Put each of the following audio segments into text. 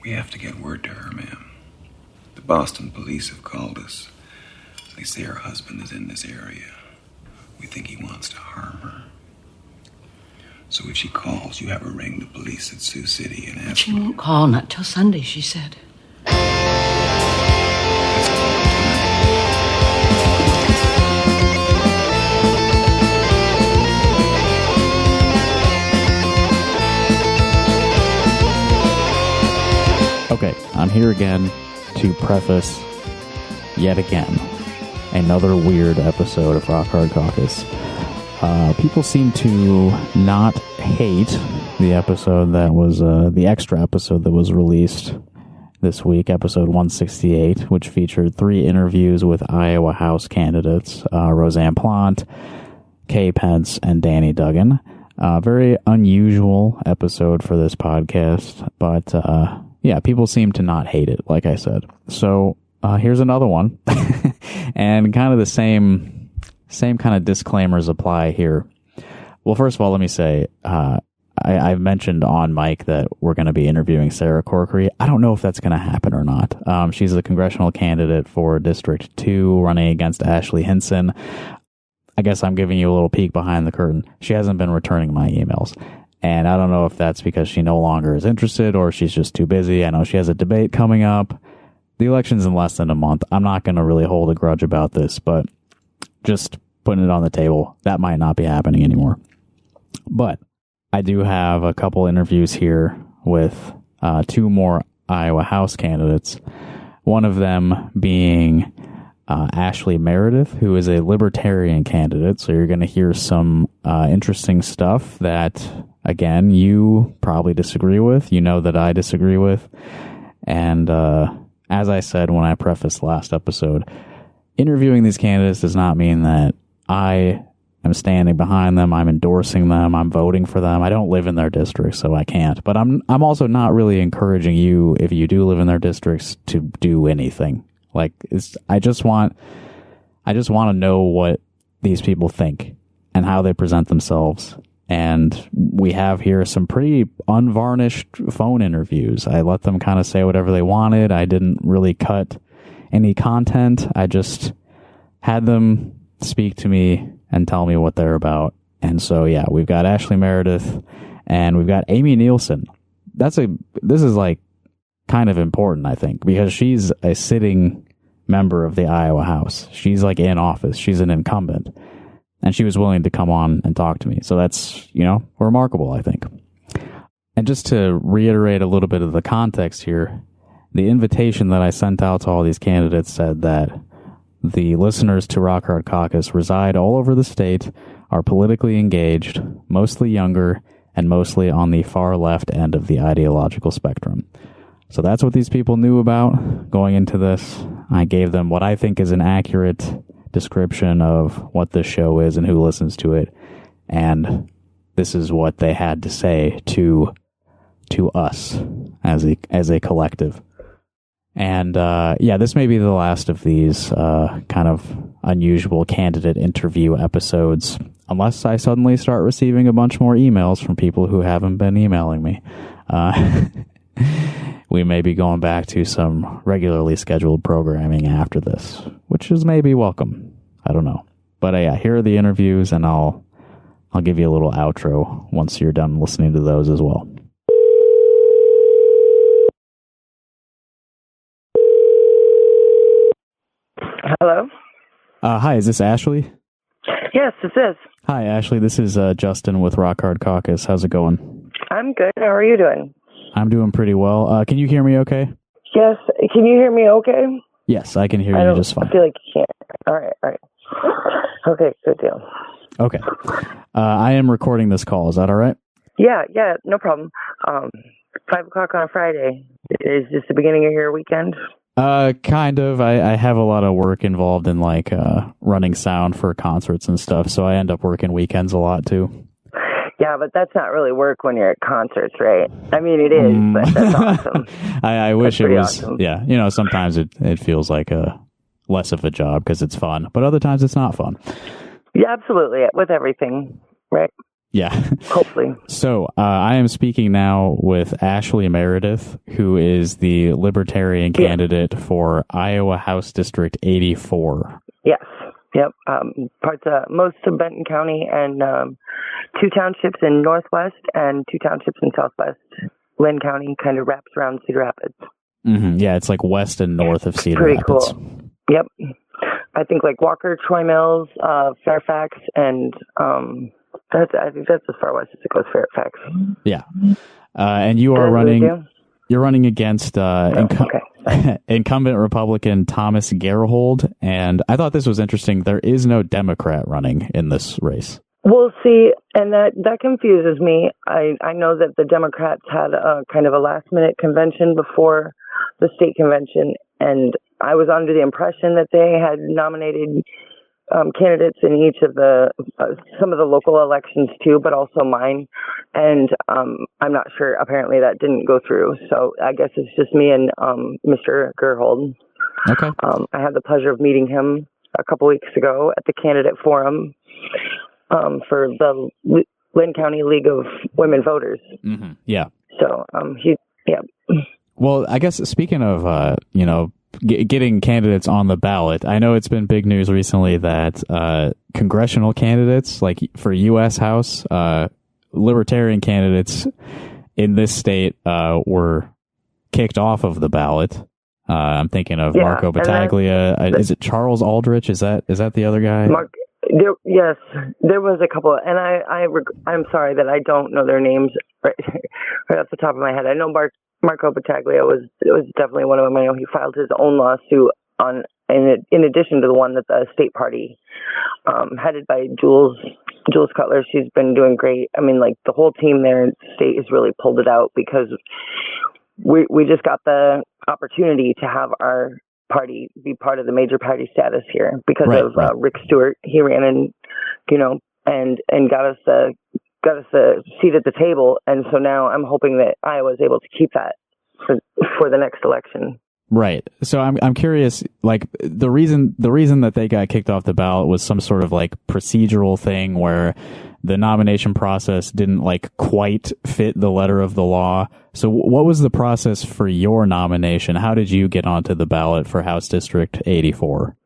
We have to get word to her, ma'am. The Boston police have called us. They say her husband is in this area. We think he wants to harm her. So if she calls, you have her ring the police at Sioux City and ask. She won't call, not till Sunday, she said. Okay, I'm here again to preface, yet again, another weird episode of Rock Hard Caucus. People seem to not hate the episode that was, the extra episode that was released this week, episode 168, which featured 3 interviews with Iowa House candidates, Roseanne Plant, Kay Pence, and Danny Duggan. Very unusual episode for this podcast, but yeah, people seem to not hate it, like I said. So here's another one, and kind of the same kind of disclaimers apply here. Well, first of all, let me say, I've mentioned on mic that we're going to be interviewing Sarah Corkery. I don't know if that's going to happen or not. She's a congressional candidate for District 2, running against Ashley Hinson. I guess I'm giving you a little peek behind the curtain. She hasn't been returning my emails. And I don't know if that's because she no longer is interested or she's just too busy. I know she has a debate coming up. The election's in less than a month. I'm not going to really hold a grudge about this, but just putting it on the table, that might not be happening anymore. But I do have a couple interviews here with 2 more Iowa House candidates. One of them being Ashley Meredith, who is a libertarian candidate. So you're going to hear some interesting stuff that, again, you probably disagree with. You know that I disagree with. And as I said when I prefaced last episode, interviewing these candidates does not mean that I am standing behind them, I'm endorsing them, I'm voting for them. I don't live in their districts, so I can't. But I'm also not really encouraging you, if you do live in their districts, to do anything. Like, I just want to know what these people think and how they present themselves. And we have here some pretty unvarnished phone interviews. I let them kind of say whatever they wanted. I didn't really cut any content. I just had them speak to me and tell me what they're about. And so, yeah, we've got Ashley Meredith and we've got Amy Nielsen. This is like kind of important, I think, because she's a sitting member of the Iowa House. She's like in office. She's an incumbent. And she was willing to come on and talk to me. So that's, remarkable, I think. And just to reiterate a little bit of the context here, the invitation that I sent out to all these candidates said that the listeners to Rock Hard Caucus reside all over the state, are politically engaged, mostly younger, and mostly on the far left end of the ideological spectrum. So that's what these people knew about going into this. I gave them what I think is an accurate description of what this show is and who listens to it. And this is what they had to say to us as a collective. And this may be the last of these kind of unusual candidate interview episodes, unless I suddenly start receiving a bunch more emails from people who haven't been emailing me. We may be going back to some regularly scheduled programming after this, which is maybe welcome. I don't know. But here are the interviews, and I'll give you a little outro once you're done listening to those as well. Hello? Hi, is this Ashley? Yes, this is. Hi, Ashley. This is Justin with Rock Hard Caucus. How's it going? I'm good. How are you doing? I'm doing pretty well. Can you hear me okay? Yes. Can you hear me okay? Yes, I can hear you just fine. I feel like you can't. All right. Okay, good deal. Okay. I am recording this call. Is that all right? Yeah, no problem. 5 o'clock on a Friday. Is this the beginning of your weekend? Kind of. I have a lot of work involved in like running sound for concerts and stuff, so I end up working weekends a lot too. Yeah, but that's not really work when you're at concerts, right? I mean, it is, but that's awesome. I wish it was. Awesome. Yeah, sometimes it feels like less of a job because it's fun, but other times it's not fun. Yeah, absolutely. With everything, right? Yeah. Hopefully. So I am speaking now with Ashley Meredith, who is the Libertarian candidate for Iowa House District 84. Yes. Yep. Most of Benton County and 2 townships in Northwest and 2 townships in Southwest. Lynn County kind of wraps around Cedar Rapids. Mm-hmm. Yeah, it's like west and north of Cedar Pretty Rapids. Cool. Yep. I think like Walker, Troy Mills, Fairfax, and I think that's as far west as it goes, Fairfax. Yeah. And you are running. You're running against incumbent Republican Thomas Gerhold, and I thought this was interesting. There is no Democrat running in this race. We'll see, and that confuses me. I know that the Democrats had a kind of a last-minute convention before the state convention, and I was under the impression that they had nominated candidates in each of the some of the local elections too, but also mine. And I'm not sure. Apparently, that didn't go through. So I guess it's just me and Mr. Gerhold. Okay. I had the pleasure of meeting him a couple weeks ago at the candidate forum for the Lynn County League of Women Voters. Mm-hmm. Yeah. So yeah. Well, I guess speaking of getting candidates on the ballot, I know it's been big news recently that congressional candidates, like for U.S. House, Libertarian candidates in this state were kicked off of the ballot. I'm thinking of Marco Battaglia. Is it Charles Aldrich? Is that the other guy? Yes, there was a couple, and I'm sorry that I don't know their names right off the top of my head. I know Marco Battaglia was definitely one of them. I know he filed his own lawsuit in addition to the one that the state party, headed by Jules Cutler. She's been doing great. I mean, like the whole team there in the state has really pulled it out because we just got the opportunity to have our party be part of the major party status here because of Rick Stewart. He ran and got us a seat at the table, and so now I'm hoping that Iowa is able to keep that for the next election. Right. So I'm curious, like the reason that they got kicked off the ballot was some sort of like procedural thing where the nomination process didn't like quite fit the letter of the law. So what was the process for your nomination? How did you get onto the ballot for House District 84?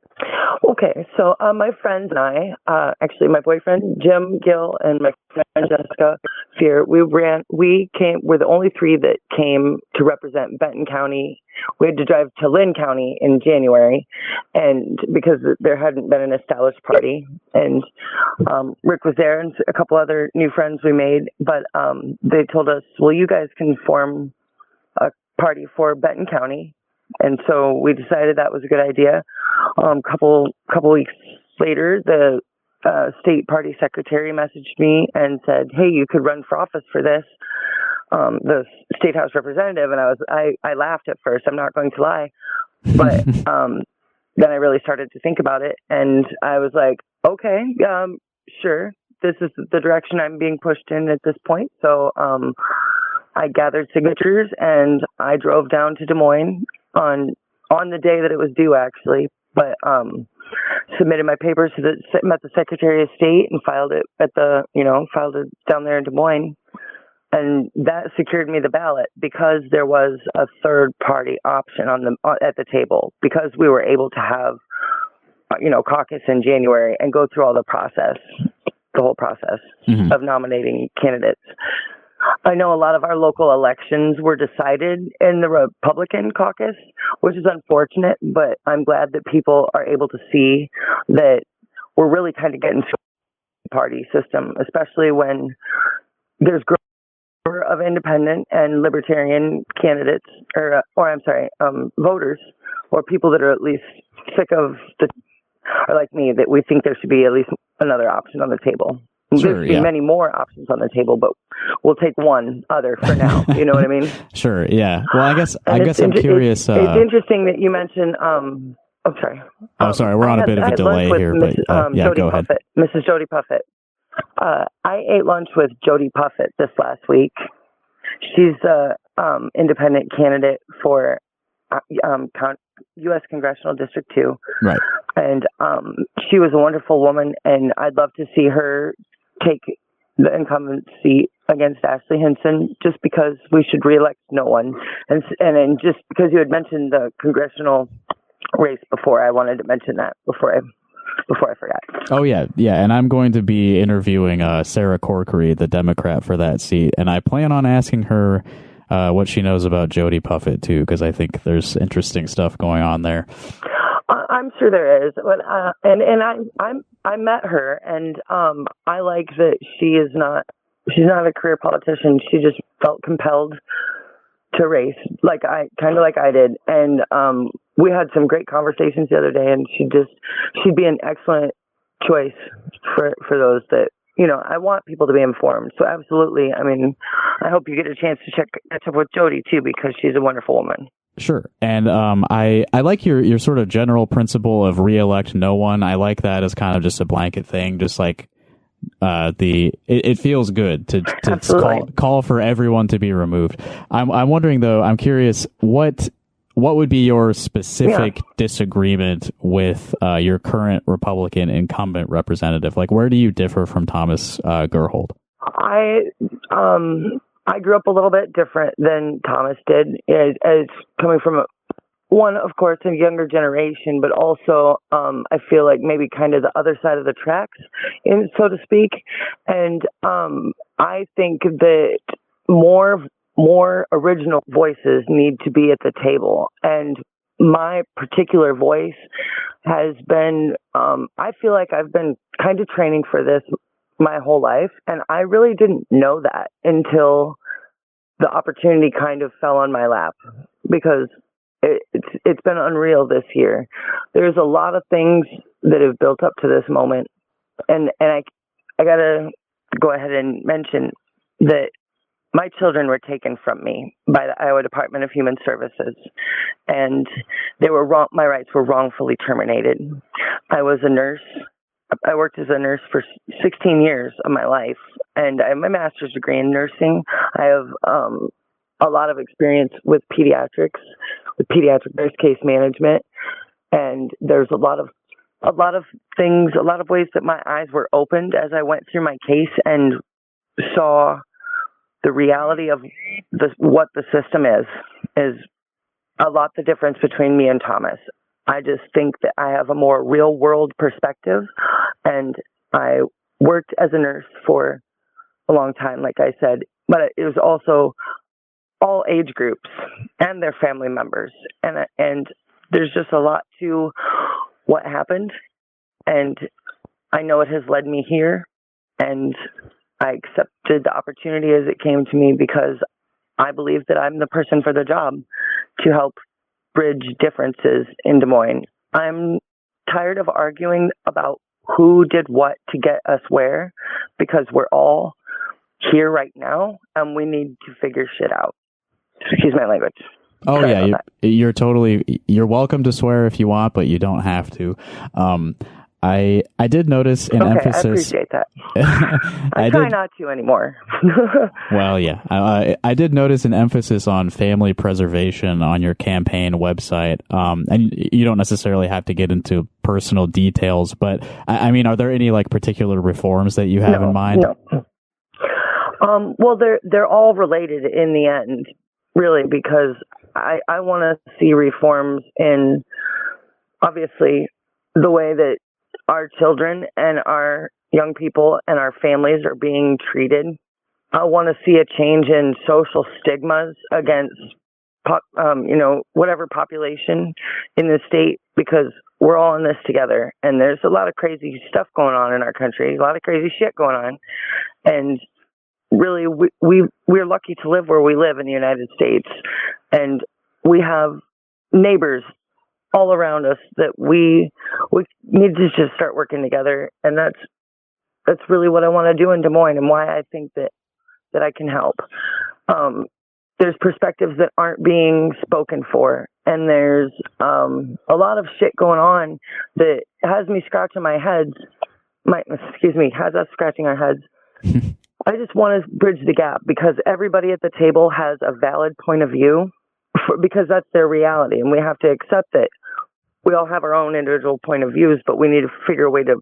Okay, so my friends and I, actually my boyfriend Jim Gill and my friend Jessica Fear, we're the only 3 that came to represent Benton County. We had to drive to Lynn County in January, and because there hadn't been an established party, and Rick was there and a couple other new friends we made, but they told us, well, you guys can form a party for Benton County. And so we decided that was a good idea. Couple weeks later, the state party secretary messaged me and said, "Hey, you could run for office for this." The state house representative, and I laughed at first. I'm not going to lie, but then I really started to think about it, and I was like, "Okay, sure. This is the direction I'm being pushed in at this point." So I gathered signatures and I drove down to Des Moines on the day that it was due, actually, but submitted my papers met the Secretary of State and filed it down there in Des Moines, and that secured me the ballot because there was a third party option at the table, because we were able to have caucus in January and go through the whole process of nominating candidates. I know a lot of our local elections were decided in the Republican caucus, which is unfortunate, but I'm glad that people are able to see that we're really kind of getting to a party system, especially when there's growth of independent and libertarian candidates, voters, or people that are at least sick of or like me, that we think there should be at least another option on the table. Sure, There's many more options on the table, but we'll take one other for now. You know what I mean? Sure. Yeah. Well, I guess I'm curious. It's interesting that you mentioned. I'm sorry. Sorry. We're on a bit of a delay here, but Jody go ahead. Puffett, Mrs. Jody Puffett. I ate lunch with Jody Puffett this last week. She's the independent candidate for U.S. Congressional District 2. Right. And she was a wonderful woman, and I'd love to see her take the incumbent seat against Ashley Hinson, just because we should reelect no one. And just because you had mentioned the congressional race before, I wanted to mention that before I forgot. Oh, yeah. And I'm going to be interviewing Sarah Corkery, the Democrat, for that seat. And I plan on asking her what she knows about Jody Puffett, too, because I think there's interesting stuff going on there. I'm sure there is. But, I met her, and I like that she's not a career politician. She just felt compelled to race, kind of like I did. And we had some great conversations the other day, and she'd be an excellent choice for those that, I want people to be informed. So absolutely. I mean, I hope you get a chance to catch up with Jody too, because she's a wonderful woman. Sure. And I like your sort of general principle of reelect no one. I like that as kind of just a blanket thing, just like it feels good to call for everyone to be removed. I'm wondering though, I'm curious, what would be your specific disagreement with your current Republican incumbent representative? Like, where do you differ from Thomas Gerhold? I grew up a little bit different than Thomas did, as coming from one, of course, a younger generation, but also I feel like maybe kind of the other side of the tracks, so to speak. And I think that more original voices need to be at the table. And my particular voice has been, I feel like I've been kind of training for this my whole life. And I really didn't know that until the opportunity kind of fell on my lap, because it's been unreal this year. There's a lot of things that have built up to this moment. And I got to go ahead and mention that my children were taken from me by the Iowa Department of Human Services, and my rights were wrongfully terminated. I was a nurse. I worked as a nurse for 16 years of my life, and I have my master's degree in nursing. I have a lot of experience with pediatrics, with pediatric nurse case management, and there's a lot of things, a lot of ways that my eyes were opened as I went through my case and saw the reality of what the system is a lot the difference between me and Thomas. I just think that I have a more real world perspective, and I worked as a nurse for a long time, like I said, but it was also all age groups and their family members. And there's just a lot to what happened. And I know it has led me here, and I accepted the opportunity as it came to me because I believe that I'm the person for the job to help bridge differences in Des Moines. I'm tired of arguing about who did what to get us where, because we're all here right now and we need to figure shit out. Excuse my language. Oh, sorry, yeah, you're welcome to swear if you want, but you don't have to. I did notice an emphasis. I appreciate that. I try not to anymore. Well, yeah. I did notice an emphasis on family preservation on your campaign website. And you don't necessarily have to get into personal details, but I mean, are there any particular reforms that you have in mind? No. Well, they're all related in the end, really, because I want to see reforms in, obviously, the way that our children and our young people and our families are being treated. I want to see a change in social stigmas against, whatever population in the state, because we're all in this together. And there's a lot of crazy stuff going on in our country, a lot of crazy shit going on. And really, we're lucky to live where we live in the United States. And we have neighbors all around us that we need to just start working together. And that's really what I want to do in Des Moines, and why I think that I can help. There's perspectives that aren't being spoken for, and there's a lot of shit going on that has me scratching my heads. Has us scratching our heads. I just want to bridge the gap, because everybody at the table has a valid point of view, because that's their reality, and we have to accept that we all have our own individual point of views, but we need to figure a way to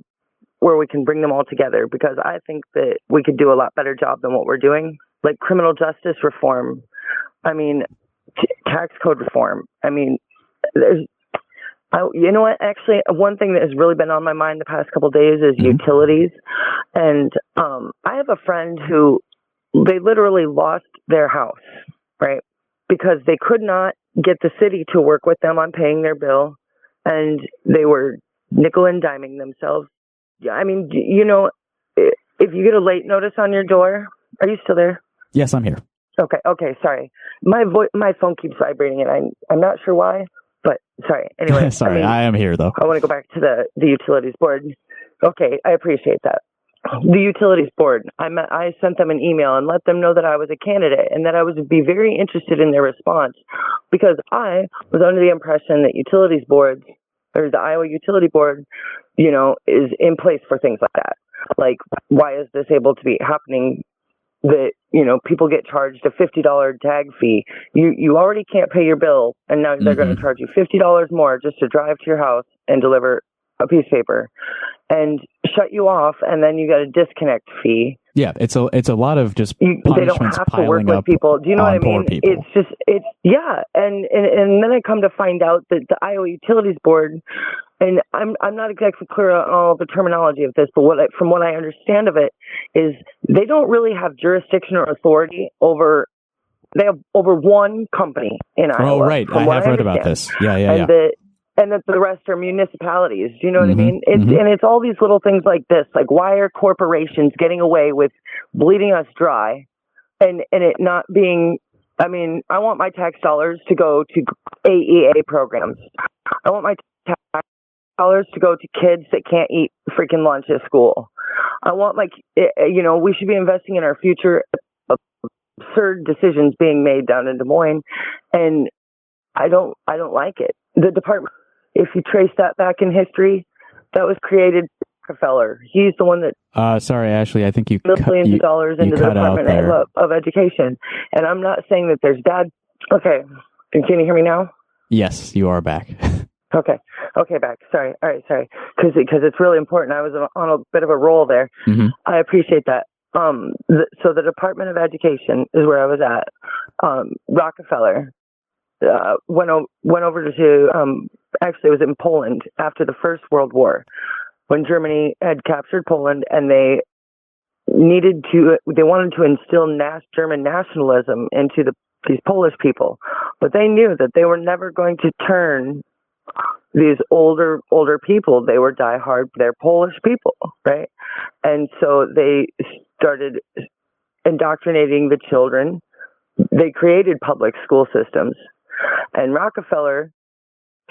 where we can bring them all together, because I think that we could do a lot better job than what we're doing. Like criminal justice reform. I mean, tax code reform. I mean, you know what? Actually, one thing that has really been on my mind the past couple of days is utilities. And I have a friend who they literally lost their house, right? Because they could not get the city to work with them on paying their bill, and they were nickel and diming themselves. I mean, you know, if you get a late notice on your door, are you still there? Yes, I'm here. Okay, sorry. My phone keeps vibrating, and I'm not sure why, but sorry. Anyway, sorry, I am here though. I want to go back to the utilities board. Okay, I appreciate that. The utilities board, I sent them an email and let them know that I was a candidate and that I would be very interested in their response, because I was under the impression that utilities boards, or the Iowa Utility Board, you know, is in place for things like that. Like, why is this able to be happening? That, you know, people get charged a $50 tag fee. You already can't pay your bill, and now they're going to charge you $50 more just to drive to your house and deliver a piece of paper and shut you off, and then you got a disconnect fee. Yeah, it's a lot of just punishments they don't have to work with people. Do you know what I mean? It's and then I come to find out that the Iowa Utilities Board, and I'm not exactly clear on all the terminology of this, but from what I understand of it is they don't really have jurisdiction or authority over. They have over one company in Iowa. Oh, right. I have read about this. Yeah. And that the rest are municipalities. Do you know what I mean? And it's all these little things like this. Like, why are corporations getting away with bleeding us dry and it not being, I mean, I want my tax dollars to go to AEA programs. I want my tax dollars to go to kids that can't eat freaking lunch at school. I want, like, you know, we should be investing in our future. Absurd decisions being made down in Des Moines. And I don't like it. The department, if you trace that back in history, that was created by Rockefeller. He's the one that sorry, Ashley, I think you millions of dollars into the Department of Education. And I'm not saying that there's bad. Okay, can you hear me now? Yes, you are back. Okay, back. Sorry. All right, sorry, because it's really important. I was on a bit of a roll there. I appreciate that. So the Department of Education is where I was at. Rockefeller went over to actually it was in Poland after the First World War, when Germany had captured Poland, and they wanted to instill German nationalism into these Polish people, but they knew that they were never going to turn these older people. They were diehard, they're Polish people, right? And so they started indoctrinating the children. They created public school systems. And Rockefeller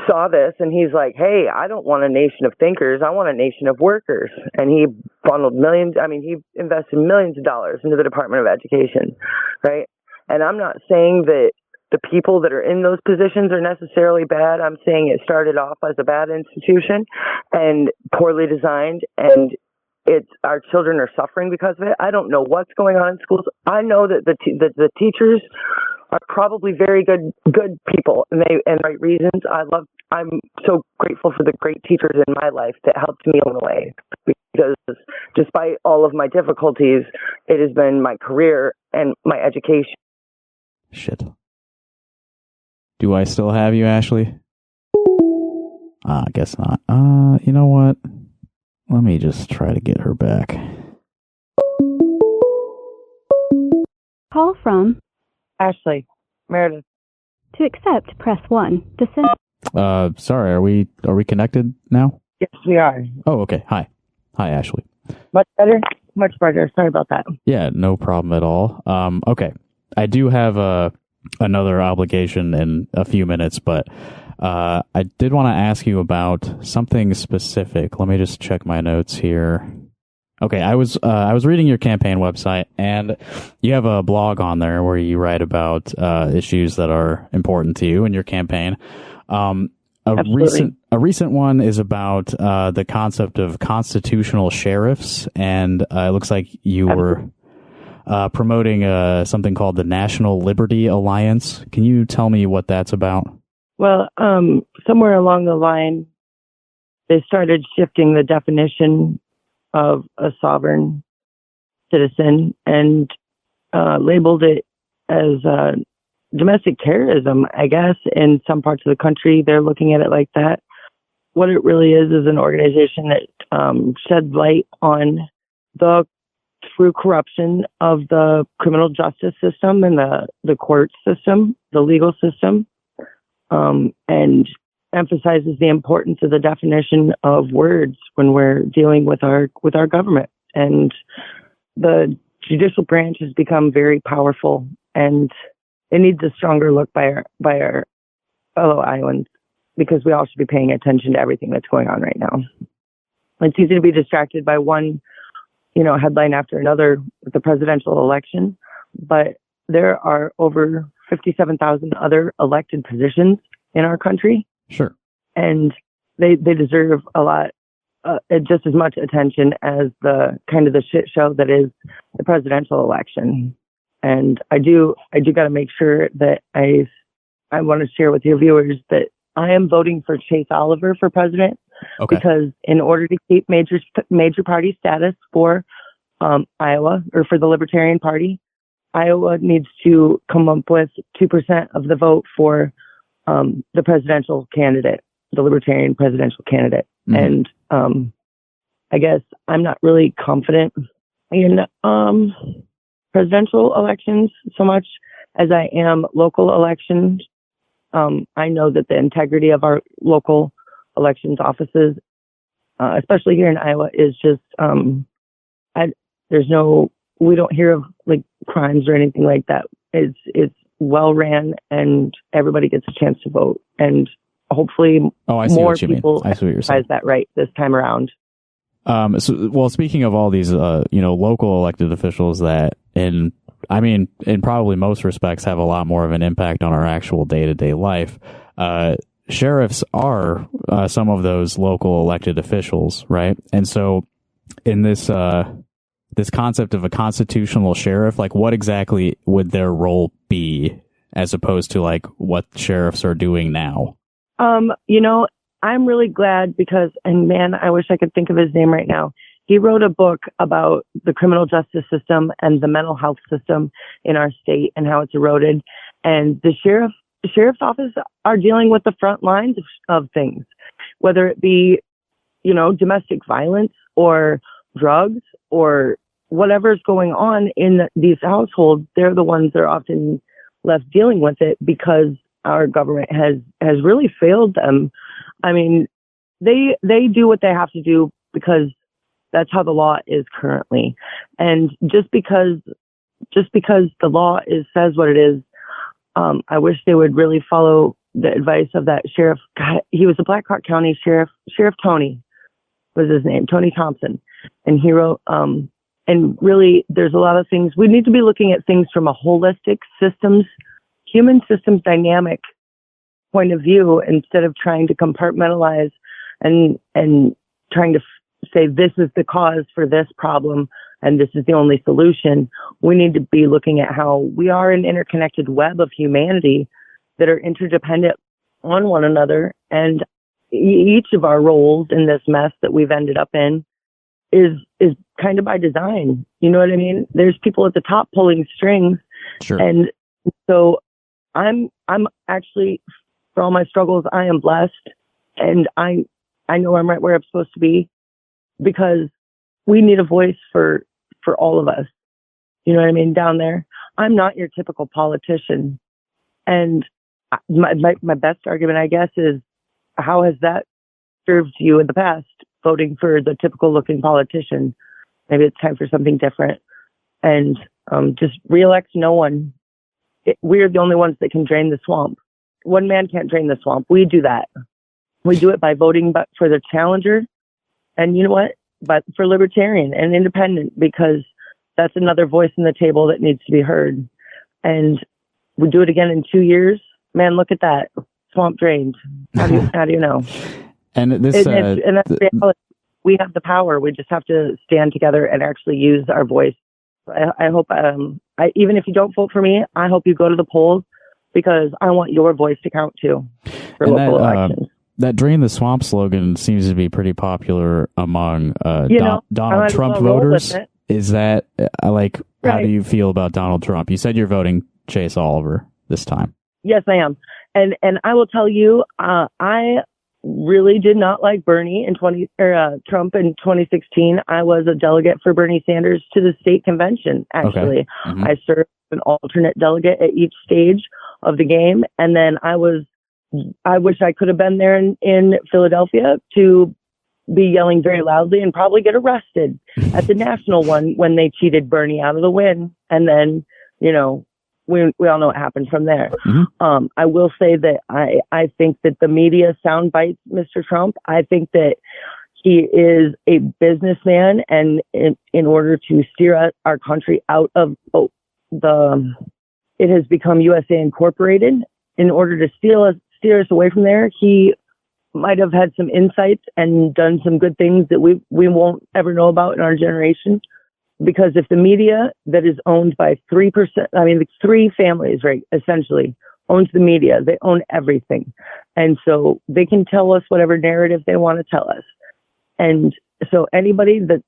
saw this, and he's like, hey, I don't want a nation of thinkers. I want a nation of workers. And he he invested millions of dollars into the Department of Education, right? And I'm not saying that the people that are in those positions are necessarily bad. I'm saying it started off as a bad institution and poorly designed, and our children are suffering because of it. I don't know what's going on in schools. I know that the teachers are probably very good people, and right reasons. I'm so grateful for the great teachers in my life that helped me along the way, because despite all of my difficulties, it has been my career and my education. Shit. Do I still have you, Ashley? I guess not. You know what? Let me just try to get her back. Call from Ashley, Meredith. To accept, press 1. To send. Sorry, are we connected now? Yes, we are. Oh, okay. Hi, Ashley. Much better. Sorry about that. Yeah, no problem at all. Okay, I do have another obligation in a few minutes, but I did want to ask you about something specific. Let me just check my notes here. Okay, I was reading your campaign website, and you have a blog on there where you write about issues that are important to you in your campaign. A recent one is about the concept of constitutional sheriffs, and it looks like you were promoting something called the National Liberty Alliance. Can you tell me what that's about? Well, somewhere along the line, they started shifting the definition of a sovereign citizen and labeled it as domestic terrorism, I guess. In some parts of the country, they're looking at it like that. What it really is an organization that sheds light on the true corruption of the criminal justice system and the court system, the legal system, and emphasizes the importance of the definition of words when we're dealing with our government. And the judicial branch has become very powerful, and it needs a stronger look by our fellow Iowans, because we all should be paying attention to everything that's going on right now. It's easy to be distracted by one, headline after another with the presidential election, but there are over 57,000 other elected positions in our country. Sure. And they deserve a lot, just as much attention as the kind of the shit show that is the presidential election. And I do got to make sure that I want to share with your viewers that I am voting for Chase Oliver for president. Okay. Because in order to keep major party status for Iowa, or for the Libertarian Party, Iowa needs to come up with 2% of the vote for the presidential candidate, the Libertarian presidential candidate. Mm-hmm. And I guess I'm not really confident in presidential elections so much as I am local elections. I know that the integrity of our local elections offices, especially here in Iowa, is just we don't hear of like crimes or anything like that. It's well ran, and everybody gets a chance to vote, and hopefully more people exercise that right this time around. Speaking of all these local elected officials that in probably most respects have a lot more of an impact on our actual day-to-day life, sheriffs are some of those local elected officials, right? And so in this concept of a constitutional sheriff, like what exactly would their role be as opposed to like what sheriffs are doing now? I'm really glad because, and man, I wish I could think of his name right now. He wrote a book about the criminal justice system and the mental health system in our state and how it's eroded. And the sheriff's office are dealing with the front lines of things, whether it be, domestic violence or drugs or whatever's going on in these households. They're the ones that are often left dealing with it because our government has really failed them. I mean, they do what they have to do because that's how the law is currently. And just because the law says what it is, I wish they would really follow the advice of that sheriff. God, he was a Black Hawk County sheriff. Sheriff Tony was his name, Tony Thompson. And he wrote, and really there's a lot of things. We need to be looking at things from a holistic human systems dynamic point of view, instead of trying to compartmentalize and trying to say this is the cause for this problem and this is the only solution. We need to be looking at how we are an interconnected web of humanity that are interdependent on one another, and each of our roles in this mess that we've ended up in is kind of by design. You know what I mean? There's people at the top pulling strings. Sure. And so I'm actually, for all my struggles, I am blessed, and I know I'm right where I'm supposed to be, because we need a voice for all of us. You know what I mean? Down there, I'm not your typical politician. And my best argument, I guess, is how has that served you in the past, voting for the typical looking politician? Maybe it's time for something different, and just reelect no one. We're the only ones that can drain the swamp. One man can't drain the swamp. We do that. We do it by voting for the challenger. And you know what? But for libertarian and independent, because that's another voice in the table that needs to be heard. And we do it again in 2 years. Man, look at that. Swamp drained. How do you know? And this, and that's the reality. We have the power. We just have to stand together and actually use our voice. I hope, even if you don't vote for me, I hope you go to the polls, because I want your voice to count too for local elections. That "Drain the Swamp" slogan seems to be pretty popular among Donald Trump voters. Is that Right. How do you feel about Donald Trump? You said you're voting Chase Oliver this time. Yes, I am. And I will tell you, I really did not like Bernie in Trump in 2016. I was a delegate for Bernie Sanders to the state convention. Actually, Mm-hmm. I served as an alternate delegate at each stage of the game, and then I wish I could have been there in Philadelphia to be yelling very loudly and probably get arrested at the national one when they cheated Bernie out of the win, and then we all know what happened from there. Mm-hmm. I will say that I think that the media sound bites Mr. Trump. I think that he is a businessman, and in order to steer our country out of it has become USA Incorporated. In order to steer us away from there, he might have had some insights and done some good things that we won't ever know about in our generation. Because if the media that is owned by 3%, the three families, right, essentially owns the media, they own everything. And so they can tell us whatever narrative they want to tell us. And so anybody that's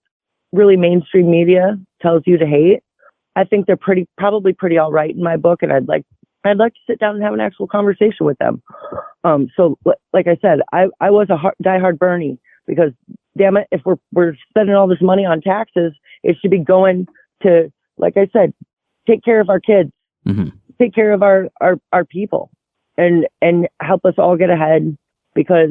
really mainstream media tells you to hate, I think they're probably pretty all right in my book. And I'd like to sit down and have an actual conversation with them. So like I said, I was a diehard Bernie, because damn it, if we're spending all this money on taxes, it should be going to, like I said, take care of our kids, mm-hmm. take care of our people, and help us all get ahead, because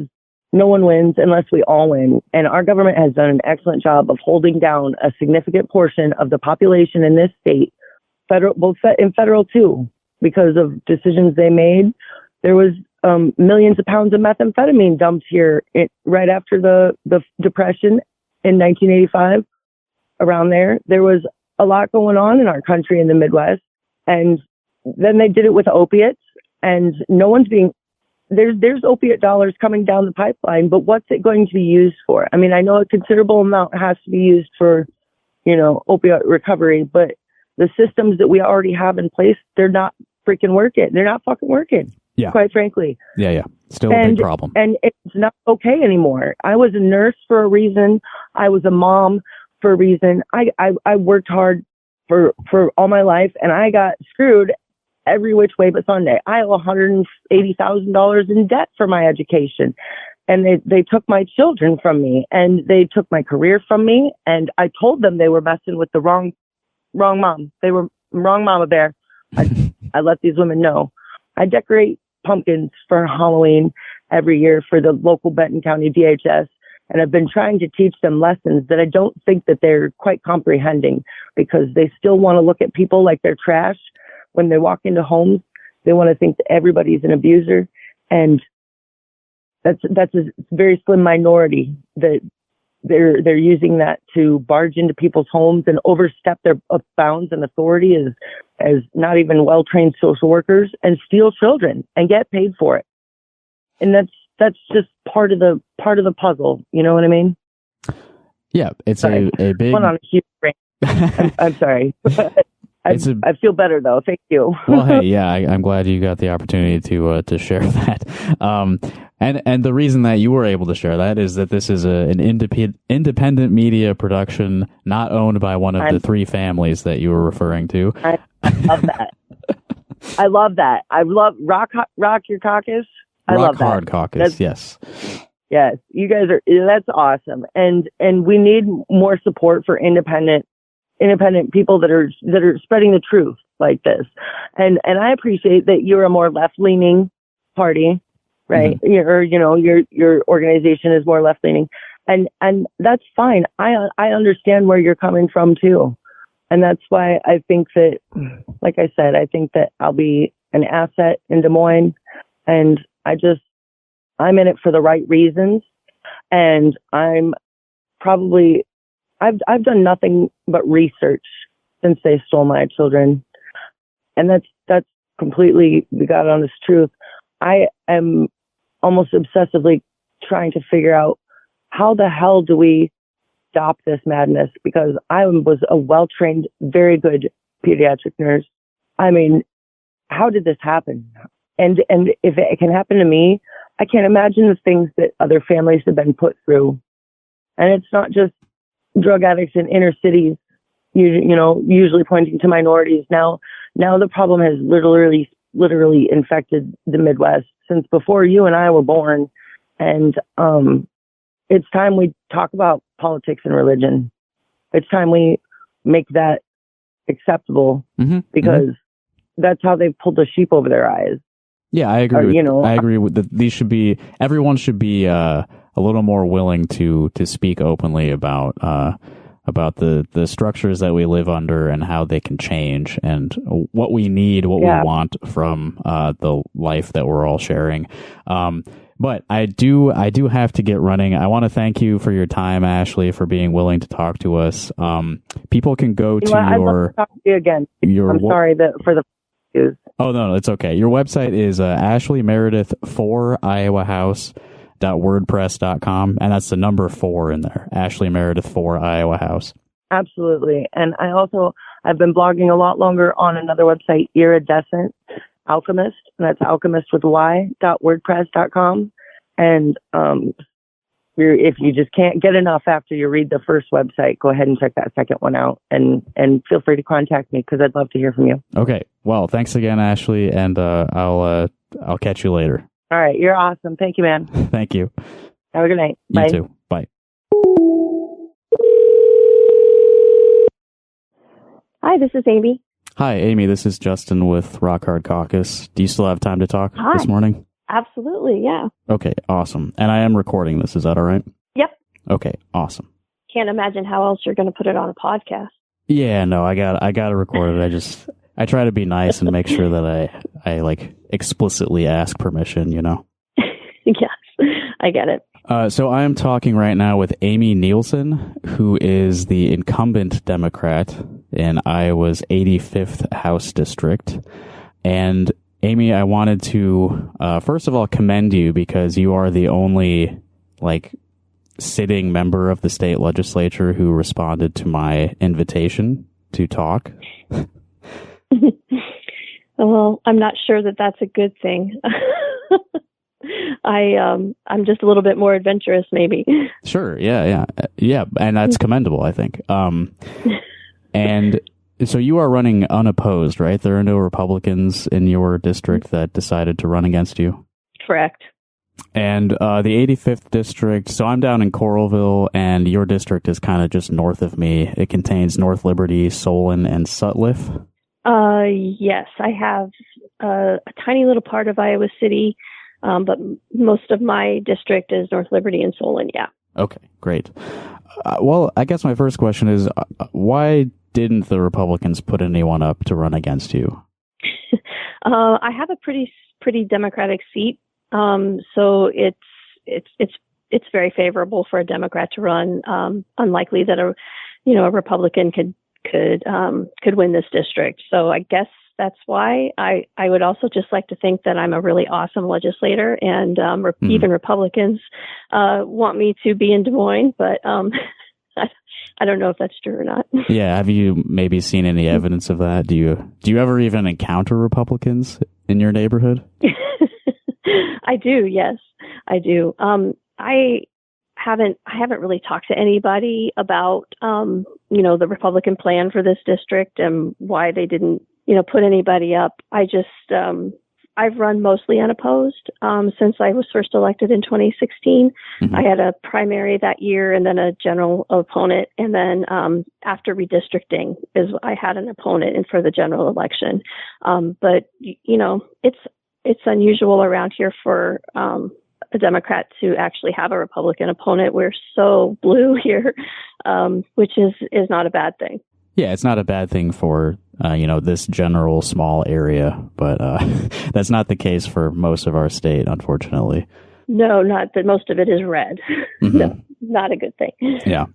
no one wins unless we all win. And our government has done an excellent job of holding down a significant portion of the population in this state, federal too, because of decisions they made. There was millions of pounds of methamphetamine dumped here right after the Depression in 1985. Around there was a lot going on in our country in the Midwest, and then they did it with opiates, and no one's there's opiate dollars coming down the pipeline, but what's it going to be used for? I mean, I know a considerable amount has to be used for, opiate recovery, but the systems that we already have in place, they're not freaking working. They're not fucking working. Yeah. Quite frankly. Yeah. Still a big problem. And it's not okay anymore. I was a nurse for a reason. I was a mom for a reason. I worked hard for all my life, and I got screwed every which way but Sunday. I owe $180,000 in debt for my education, and they took my children from me, and they took my career from me, and I told them they were messing with the wrong mom. They were wrong mama bear. I let these women know. I decorate pumpkins for Halloween every year for the local Benton County DHS. And I've been trying to teach them lessons that I don't think that they're quite comprehending, because they still want to look at people like they're trash. When they walk into homes, they want to think that everybody's an abuser. And that's a very slim minority that they're using that to barge into people's homes and overstep their bounds and authority as not even well-trained social workers, and steal children and get paid for it. And that's just part of the puzzle. You know what I mean? Yeah, it's a big one on a huge brain. I'm sorry. I feel better though. Thank you. Well, hey, yeah, I'm glad you got the opportunity to share that. And the reason that you were able to share that is that this is an independent media production, not owned by one of the three families that you were referring to. I love that. I love that. I love rock your caucus. I love that. Hard Caucus. Yes. Yes, you guys that's awesome. And we need more support for independent people that are spreading the truth like this. And I appreciate that you're a more left-leaning party, right? Mm-hmm. Your organization is more left-leaning. And that's fine. I understand where you're coming from too. And that's why I think that, like I said, I think that I'll be an asset in Des Moines, and I'm in it for the right reasons. And I've done nothing but research since they stole my children. And that's completely the God honest truth. I am almost obsessively trying to figure out how the hell do we stop this madness, because I was a well-trained, very good pediatric nurse. I mean, how did this happen? And if it can happen to me, I can't imagine the things that other families have been put through. And it's not just drug addicts in inner cities, usually pointing to minorities. Now the problem has literally infected the Midwest since before you and I were born. And it's time we talk about politics and religion. It's time we make that acceptable, because that's how they've pulled the sheep over their eyes. Yeah, I agree. I agree with that. Everyone should be a little more willing to speak openly about the structures that we live under and how they can change, and what we need, what we want from the life that we're all sharing. But I do have to get running. I want to thank you for your time, Ashley, for being willing to talk to us. People can go to I'd love to talk to you again. I'm sorry for the news. Oh, no, it's okay. Your website is Ashley Meredith 4 Iowa House.wordpress.com, and that's the number 4 in there. Ashley Meredith 4 Iowa House. Absolutely. And I've been blogging a lot longer on another website, Iridescent Alchemist, and that's alchemist with y.wordpress.com. And if you just can't get enough after you read the first website, go ahead and check that second one out, and feel free to contact me, because I'd love to hear from you. Okay. Well, thanks again, Ashley, and I'll catch you later. All right. You're awesome. Thank you, man. Thank you. Have a good night. You Bye. too. Bye. Hi, this is Amy. Hi, Amy. This is Justin with Rock Hard Caucus. Do you still have time to talk this morning? Absolutely, yeah. Okay, awesome. And I am recording this. Is that all right? Yep. Okay, awesome. Can't imagine how else you're going to put it on a podcast. Yeah, no, I got to record it. I try to be nice and make sure that I like explicitly ask permission, Yes, I get it. So I am talking right now with Amy Nielsen, who is the incumbent Democrat in Iowa's 85th House District. And Amy, I wanted to, first of all, commend you, because you are the only, sitting member of the state legislature who responded to my invitation to talk. Well, I'm not sure that that's a good thing. I'm just a little bit more adventurous, maybe. Sure. Yeah. And that's commendable, I think. And so you are running unopposed, right? There are no Republicans in your district that decided to run against you. Correct. And the 85th district, so I'm down in Coralville, and your district is kind of just north of me. It contains North Liberty, Solon, and Sutliff. Yes, I have a tiny little part of Iowa City, but most of my district is North Liberty and Solon, yeah. Okay, great. Well, I guess my first question is, why didn't the Republicans put anyone up to run against you? I have a pretty Democratic seat, so it's very favorable for a Democrat to run. Unlikely that a Republican could win this district. So I guess that's why. I would also just like to think that I'm a really awesome legislator, and even Republicans want me to be in Des Moines, but I don't know if that's true or not. Yeah, have you maybe seen any evidence of that? Do you ever even encounter Republicans in your neighborhood? I do, yes, I do. I haven't really talked to anybody about the Republican plan for this district and why they didn't put anybody up. I just I've run mostly unopposed since I was first elected in 2016. Mm-hmm. I had a primary that year and then a general opponent, and then after redistricting I had an opponent for the general election. But it's unusual around here for a Democrat to actually have a Republican opponent. We're so blue here, which is not a bad thing. Yeah, it's not a bad thing for, this general small area, but that's not the case for most of our state, unfortunately. No, not that most of it is red. Mm-hmm. No, not a good thing. Yeah.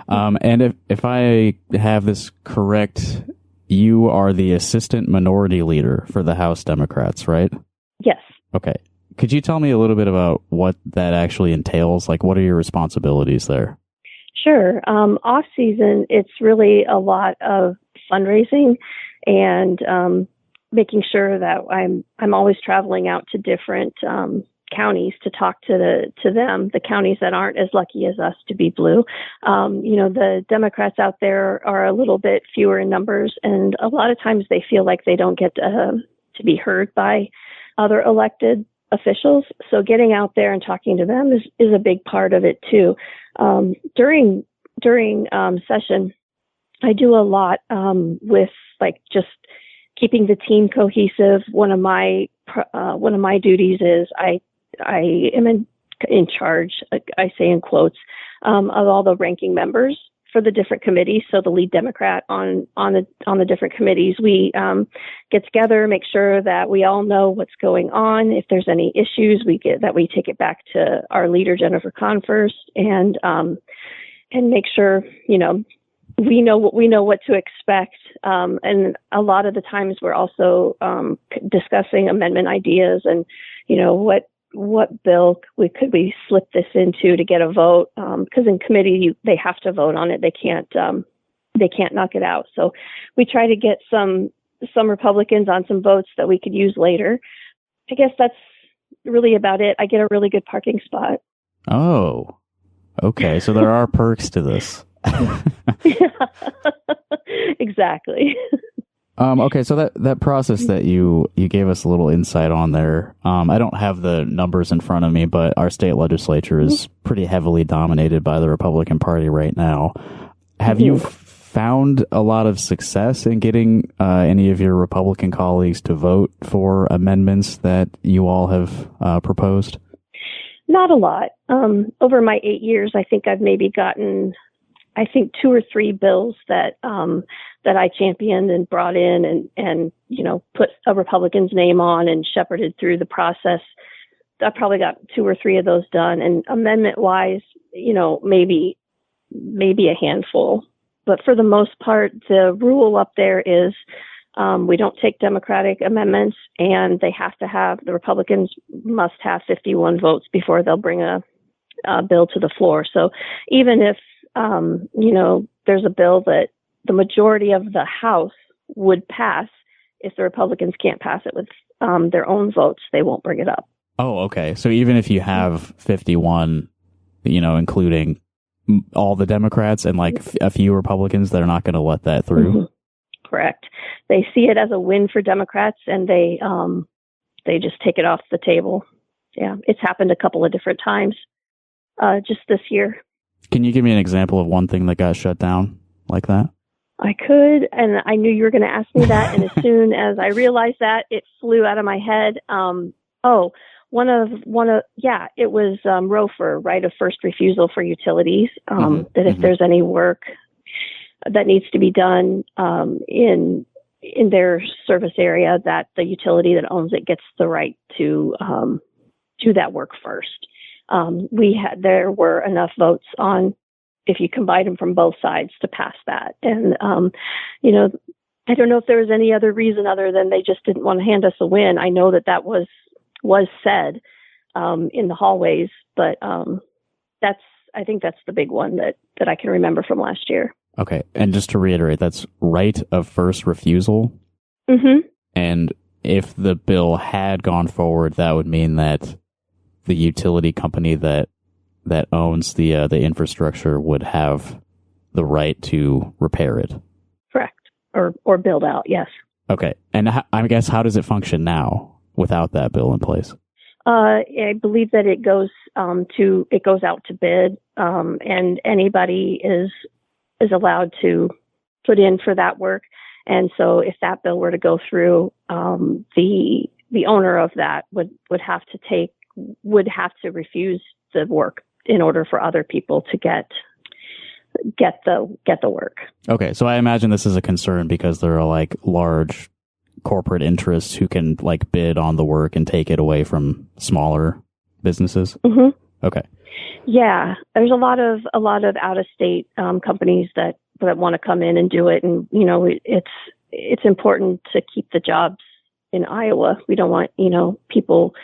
And if I have this correct, you are the assistant minority leader for the House Democrats, right? Yes. Okay. Could you tell me a little bit about what that actually entails? Like, what are your responsibilities there? Sure. Off season, it's really a lot of fundraising and making sure that I'm always traveling out to different counties to talk to them, the counties that aren't as lucky as us to be blue. The Democrats out there are a little bit fewer in numbers, and a lot of times they feel like they don't get to be heard by other elected officials. So getting out there and talking to them is a big part of it too. During session, I do a lot with just keeping the team cohesive. One of my duties is I am in charge, I say in quotes, of all the ranking members for the different committees. So the lead Democrat on the different committees, we get together, make sure that we all know what's going on. If there's any issues, we take it back to our leader, Jennifer Kahn, first, and make sure we know what to expect. And a lot of the times we're also discussing amendment ideas and what bill could we slip this into to get a vote, because in committee they have to vote on it. They can't knock it out. So we try to get some Republicans on some votes that we could use later. I guess that's really about it. I get a really good parking spot. Oh, okay. So there are perks to this. Exactly. Okay, so that process that you gave us a little insight on there, I don't have the numbers in front of me, but our state legislature is pretty heavily dominated by the Republican Party right now. Have you found a lot of success in getting any of your Republican colleagues to vote for amendments that you all have proposed? Not a lot. Over my 8 years, I think I've maybe gotten 2 or 3 bills that I championed and brought in and put a Republican's name on and shepherded through the process. I probably got 2 or 3 of those done. And amendment wise, maybe a handful. But for the most part, the rule up there is we don't take Democratic amendments, and the Republicans must have 51 votes before they'll bring a bill to the floor. So even if there's a bill that the majority of the House would pass, if the Republicans can't pass it with their own votes, they won't bring it up. Oh, okay. So even if you have 51, including all the Democrats and a few Republicans, they're not going to let that through? Mm-hmm. Correct. They see it as a win for Democrats, and they just take it off the table. Yeah, it's happened a couple of different times just this year. Can you give me an example of one thing that got shut down like that? I could, and I knew you were going to ask me that. And as soon as I realized that, it flew out of my head. It was ROFR, right of first refusal for utilities. That if there's any work that needs to be done in their service area, that the utility that owns it gets the right to do that work first. There were enough votes on, if you combine them from both sides, to pass that. And, I don't know if there was any other reason other than they just didn't want to hand us a win. I know that was said, in the hallways, but, I think that's the big one that I can remember from last year. Okay. And just to reiterate, that's right of first refusal. Mm-hmm. And if the bill had gone forward, that would mean that the utility company that owns the infrastructure would have the right to repair it. Correct. Or build out. Yes. Okay. And I guess, how does it function now without that bill in place? I believe that it goes out to bid, and anybody is allowed to put in for that work. And so if that bill were to go through, the owner of that would have to refuse the work in order for other people to get the work. Okay, so I imagine this is a concern because there are large corporate interests who can bid on the work and take it away from smaller businesses. Mm-hmm. Okay. Yeah, there's a lot of out of state companies that want to come in and do it, and it's important to keep the jobs in Iowa. We don't want people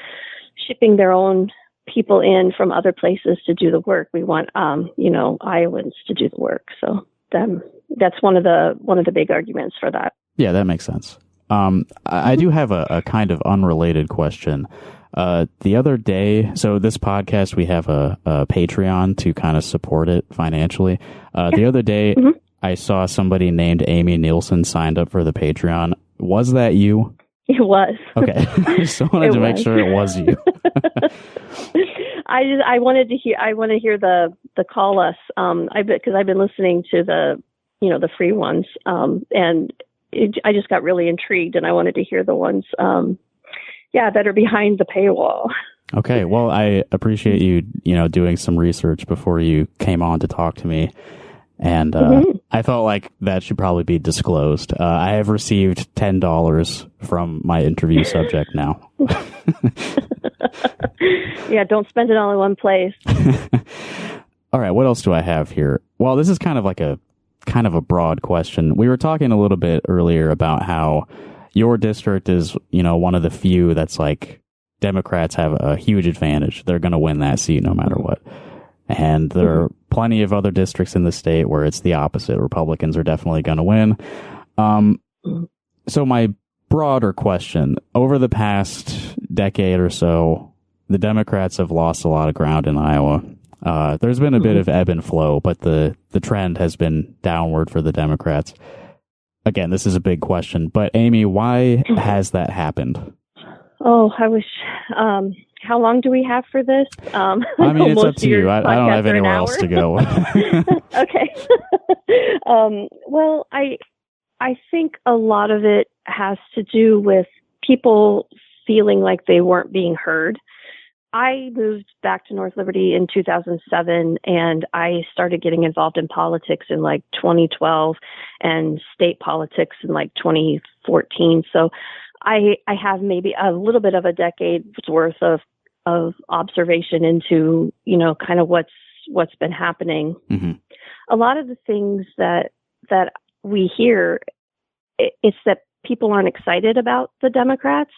shipping their own people in from other places to do the work. We want Iowans to do the work. So that's one of the big arguments for that. Yeah, that makes sense. I do have a kind of unrelated question. The other day, so this podcast, we have a Patreon to kind of support it financially. The other day, I saw somebody named Amy Nielsen signed up for the Patreon. Was that you? It was. Okay. I just wanted to make sure it was you. I wanted to hear. I want to hear the call us. Because I've been listening to the free ones. And I just got really intrigued, and I wanted to hear the ones. That are behind the paywall. Okay. Well, I appreciate you doing some research before you came on to talk to me. And I felt like that should probably be disclosed. I have received $10 from my interview subject now. Yeah, don't spend it all in one place. All right, what else do I have here? Well, this is kind of a broad question. We were talking a little bit earlier about how your district is, one of the few that's like Democrats have a huge advantage. They're going to win that seat no matter what. And there are plenty of other districts in the state where it's the opposite. Republicans are definitely going to win. So my broader question, over the past decade or so, the Democrats have lost a lot of ground in Iowa. There's been a bit of ebb and flow, but the trend has been downward for the Democrats. Again, this is a big question, but Amy, why has that happened? Oh, I wish... how long do we have for this? I mean, it's up to you. I don't have anywhere else to go. Okay. Well, I think a lot of it has to do with people feeling like they weren't being heard. I moved back to North Liberty in 2007, and I started getting involved in politics in like 2012 and state politics in like 2014. So I have maybe a little bit of a decade's worth of observation into, kind of what's been happening. Mm-hmm. A lot of the things that we hear, it's that people aren't excited about the Democrats.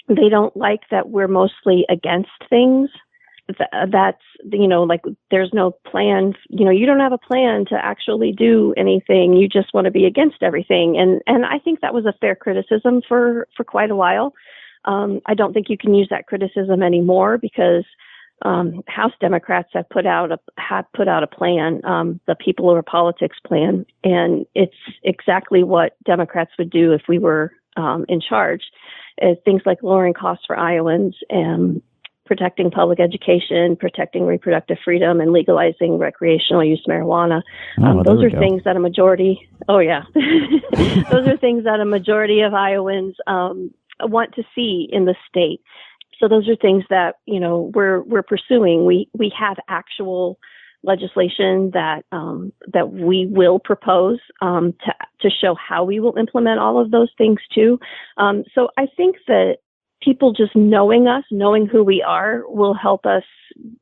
They don't like that we're mostly against things. That's, like there's no plan, you don't have a plan to actually do anything. You just want to be against everything. And I think that was a fair criticism for quite a while. I don't think you can use that criticism anymore because House Democrats have put out a plan, the People Over Politics plan, and it's exactly what Democrats would do if we were in charge. Things like lowering costs for Iowans and protecting public education, protecting reproductive freedom, and legalizing recreational use marijuana. Those are things that a majority. Oh yeah, those are things that a majority of Iowans want to see in the state. So those are things that we're pursuing. We have actual legislation that we will propose to show how we will implement all of those things too. So I think that people just knowing us, knowing who we are, will help us,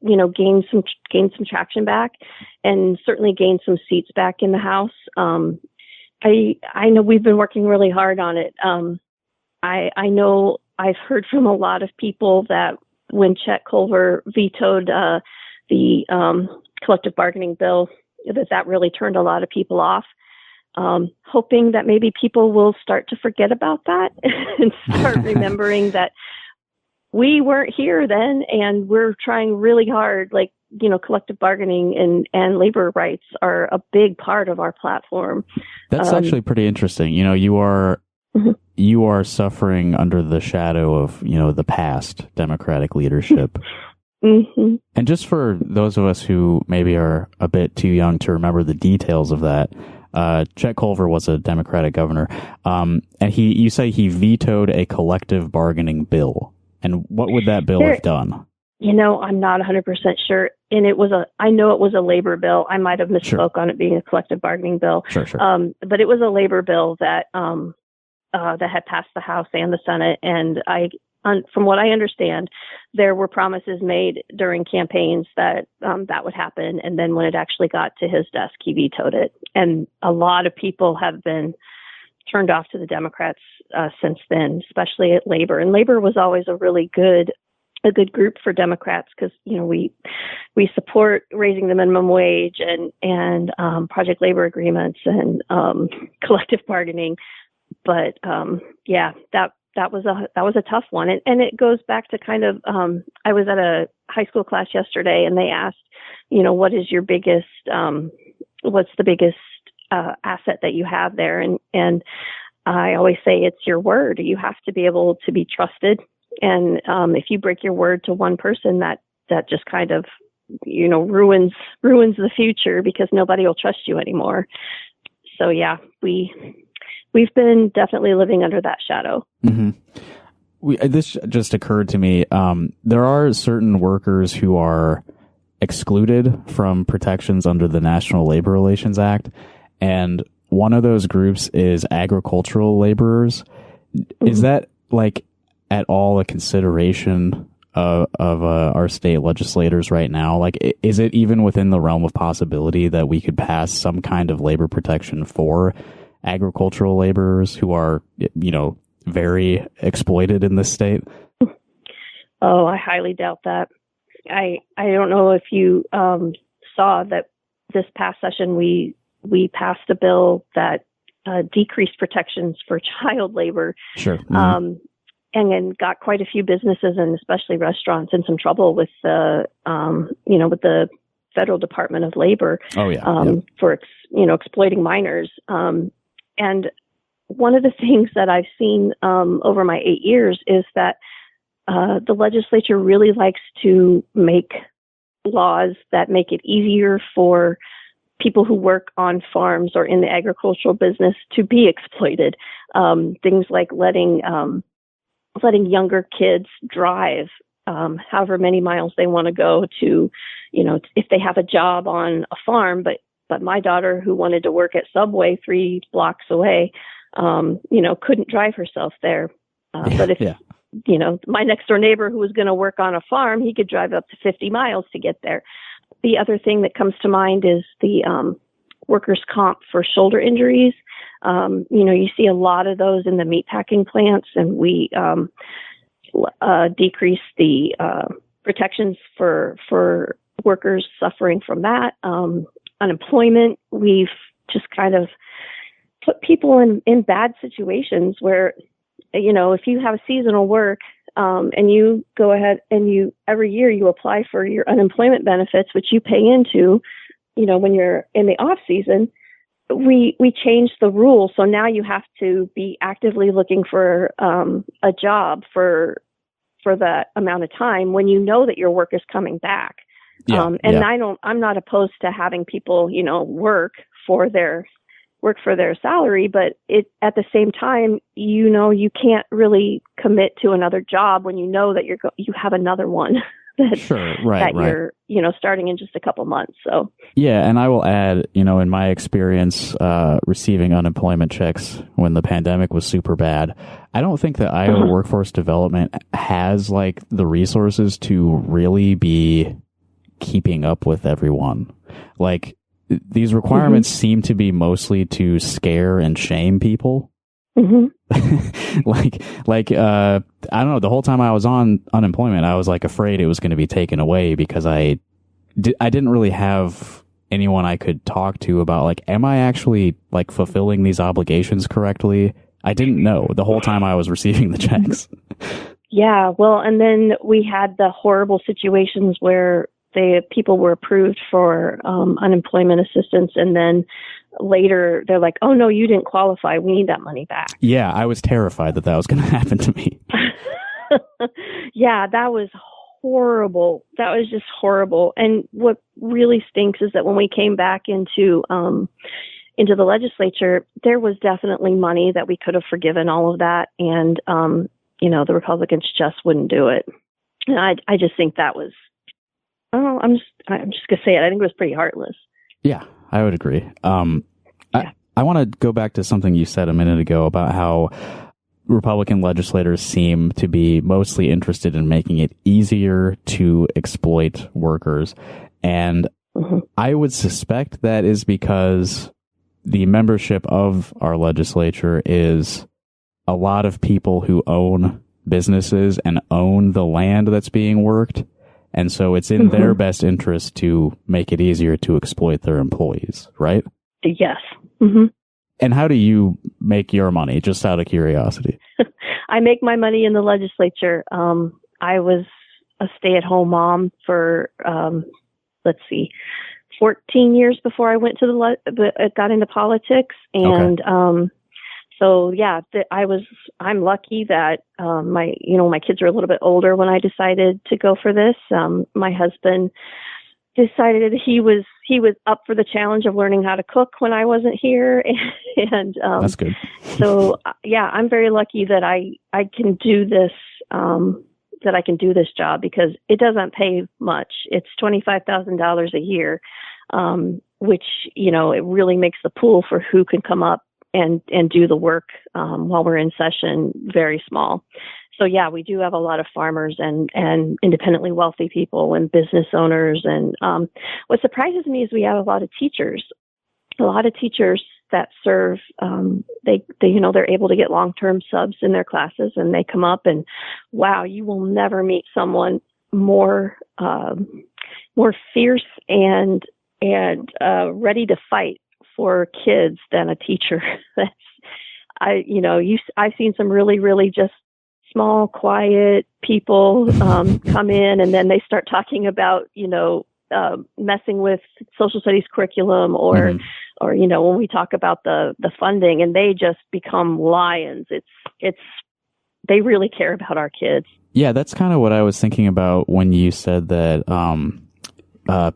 gain some traction back, and certainly gain some seats back in the House. I know we've been working really hard on it. I know I've heard from a lot of people that when Chet Culver vetoed the collective bargaining bill, that really turned a lot of people off. Hoping that maybe people will start to forget about that and start remembering that we weren't here then, and we're trying really hard. Like, collective bargaining and labor rights are a big part of our platform. That's actually pretty interesting. You are suffering under the shadow of, the past Democratic leadership. Mm-hmm. And just for those of us who maybe are a bit too young to remember the details of that, Chet Culver was a Democratic governor, and you say he vetoed a collective bargaining bill. And what would that bill have done? I'm not 100% sure. And I know it was a labor bill. I might have misspoke on it being a collective bargaining bill. Sure. But it was a labor bill that had passed the House and the Senate. And from what I understand, there were promises made during campaigns that that would happen. And then when it actually got to his desk, he vetoed it. And a lot of people have been turned off to the Democrats since then, especially at labor. And labor was always a good group for Democrats because, we support raising the minimum wage and project labor agreements and collective bargaining. But that that was a tough one. And it goes back to kind of, I was at a high school class yesterday and they asked, what is your biggest, what's the biggest asset that you have there? And I always say it's your word. You have to be able to be trusted. And if you break your word to one person, that just kind of, ruins the future because nobody will trust you anymore. So yeah, we've been definitely living under that shadow. Mm-hmm. This just occurred to me. There are certain workers who are excluded from protections under the National Labor Relations Act. And one of those groups is agricultural laborers. Mm-hmm. Is that at all a consideration of our state legislators right now? Is it even within the realm of possibility that we could pass some kind of labor protection for agricultural laborers who are, very exploited in this state? Oh, I highly doubt that. I don't know if you saw that this past session we passed a bill that decreased protections for child labor. Sure. Mm-hmm. And then got quite a few businesses and especially restaurants in some trouble with the Federal Department of Labor. Oh yeah. For exploiting minors. And one of the things that I've seen over my 8 years is that the legislature really likes to make laws that make it easier for people who work on farms or in the agricultural business to be exploited. Things like letting younger kids drive however many miles they want to go to, if they have a job on a farm, but my daughter who wanted to work at Subway 3 blocks away, couldn't drive herself there. But if, my next door neighbor who was going to work on a farm, he could drive up to 50 miles to get there. The other thing that comes to mind is the workers' comp for shoulder injuries. You see a lot of those in the meatpacking plants, and we decrease the protections for workers suffering from that. Unemployment, we've just kind of put people in bad situations where, if you have seasonal work, and you go ahead and every year you apply for your unemployment benefits, which you pay into, when you're in the off season, we changed the rules. So now you have to be actively looking for a job for that amount of time when you know that your work is coming back. I'm not opposed to having people, work for their salary, but at the same time, you can't really commit to another job when you know that you have another one you're, starting in just a couple months. So yeah, and I will add, in my experience, receiving unemployment checks when the pandemic was super bad, I don't think that Iowa Workforce Development has the resources to really be keeping up with everyone. These requirements seem to be mostly to scare and shame people. Mm-hmm. I don't know. The whole time I was on unemployment, I was afraid it was going to be taken away because I didn't really have anyone I could talk to about am I actually fulfilling these obligations correctly? I didn't know the whole time I was receiving the checks. Yeah. Well, and then we had the horrible situations where people were approved for unemployment assistance, and then later they're like, "Oh no, you didn't qualify. We need that money back." Yeah, I was terrified that was going to happen to me. Yeah, that was horrible. That was just horrible. And what really stinks is that when we came back into the legislature, there was definitely money that we could have forgiven all of that, and the Republicans just wouldn't do it. And I just think that was. Oh, I'm just gonna say it. I think it was pretty heartless. Yeah, I would agree. I want to go back to something you said a minute ago about how Republican legislators seem to be mostly interested in making it easier to exploit workers, and I would suspect that is because the membership of our legislature is a lot of people who own businesses and own the land that's being worked. And so it's in their best interest to make it easier to exploit their employees, right? Yes. Mm-hmm. And how do you make your money, just out of curiosity? I make my money in the legislature. I was a stay-at-home mom for, 14 years before I went to got into politics. And, so yeah, I'm lucky that, my kids were a little bit older when I decided to go for this. My husband decided he was up for the challenge of learning how to cook when I wasn't here. And, that's good. So yeah, I'm very lucky that I can do this, that I can do this job because it doesn't pay much. It's $25,000 a year, which, it really makes the pool for who can come up and do the work, while we're in session very small. So yeah, we do have a lot of farmers and independently wealthy people and business owners. And, what surprises me is we have a lot of teachers that serve, they're able to get long-term subs in their classes, and they come up and wow, you will never meet someone more fierce and ready to fight for kids than a teacher. I've seen some really, really just small, quiet people, come in, and then they start talking about, messing with social studies curriculum or when we talk about the funding, and they just become lions. They really care about our kids. Yeah, that's kind of what I was thinking about when you said that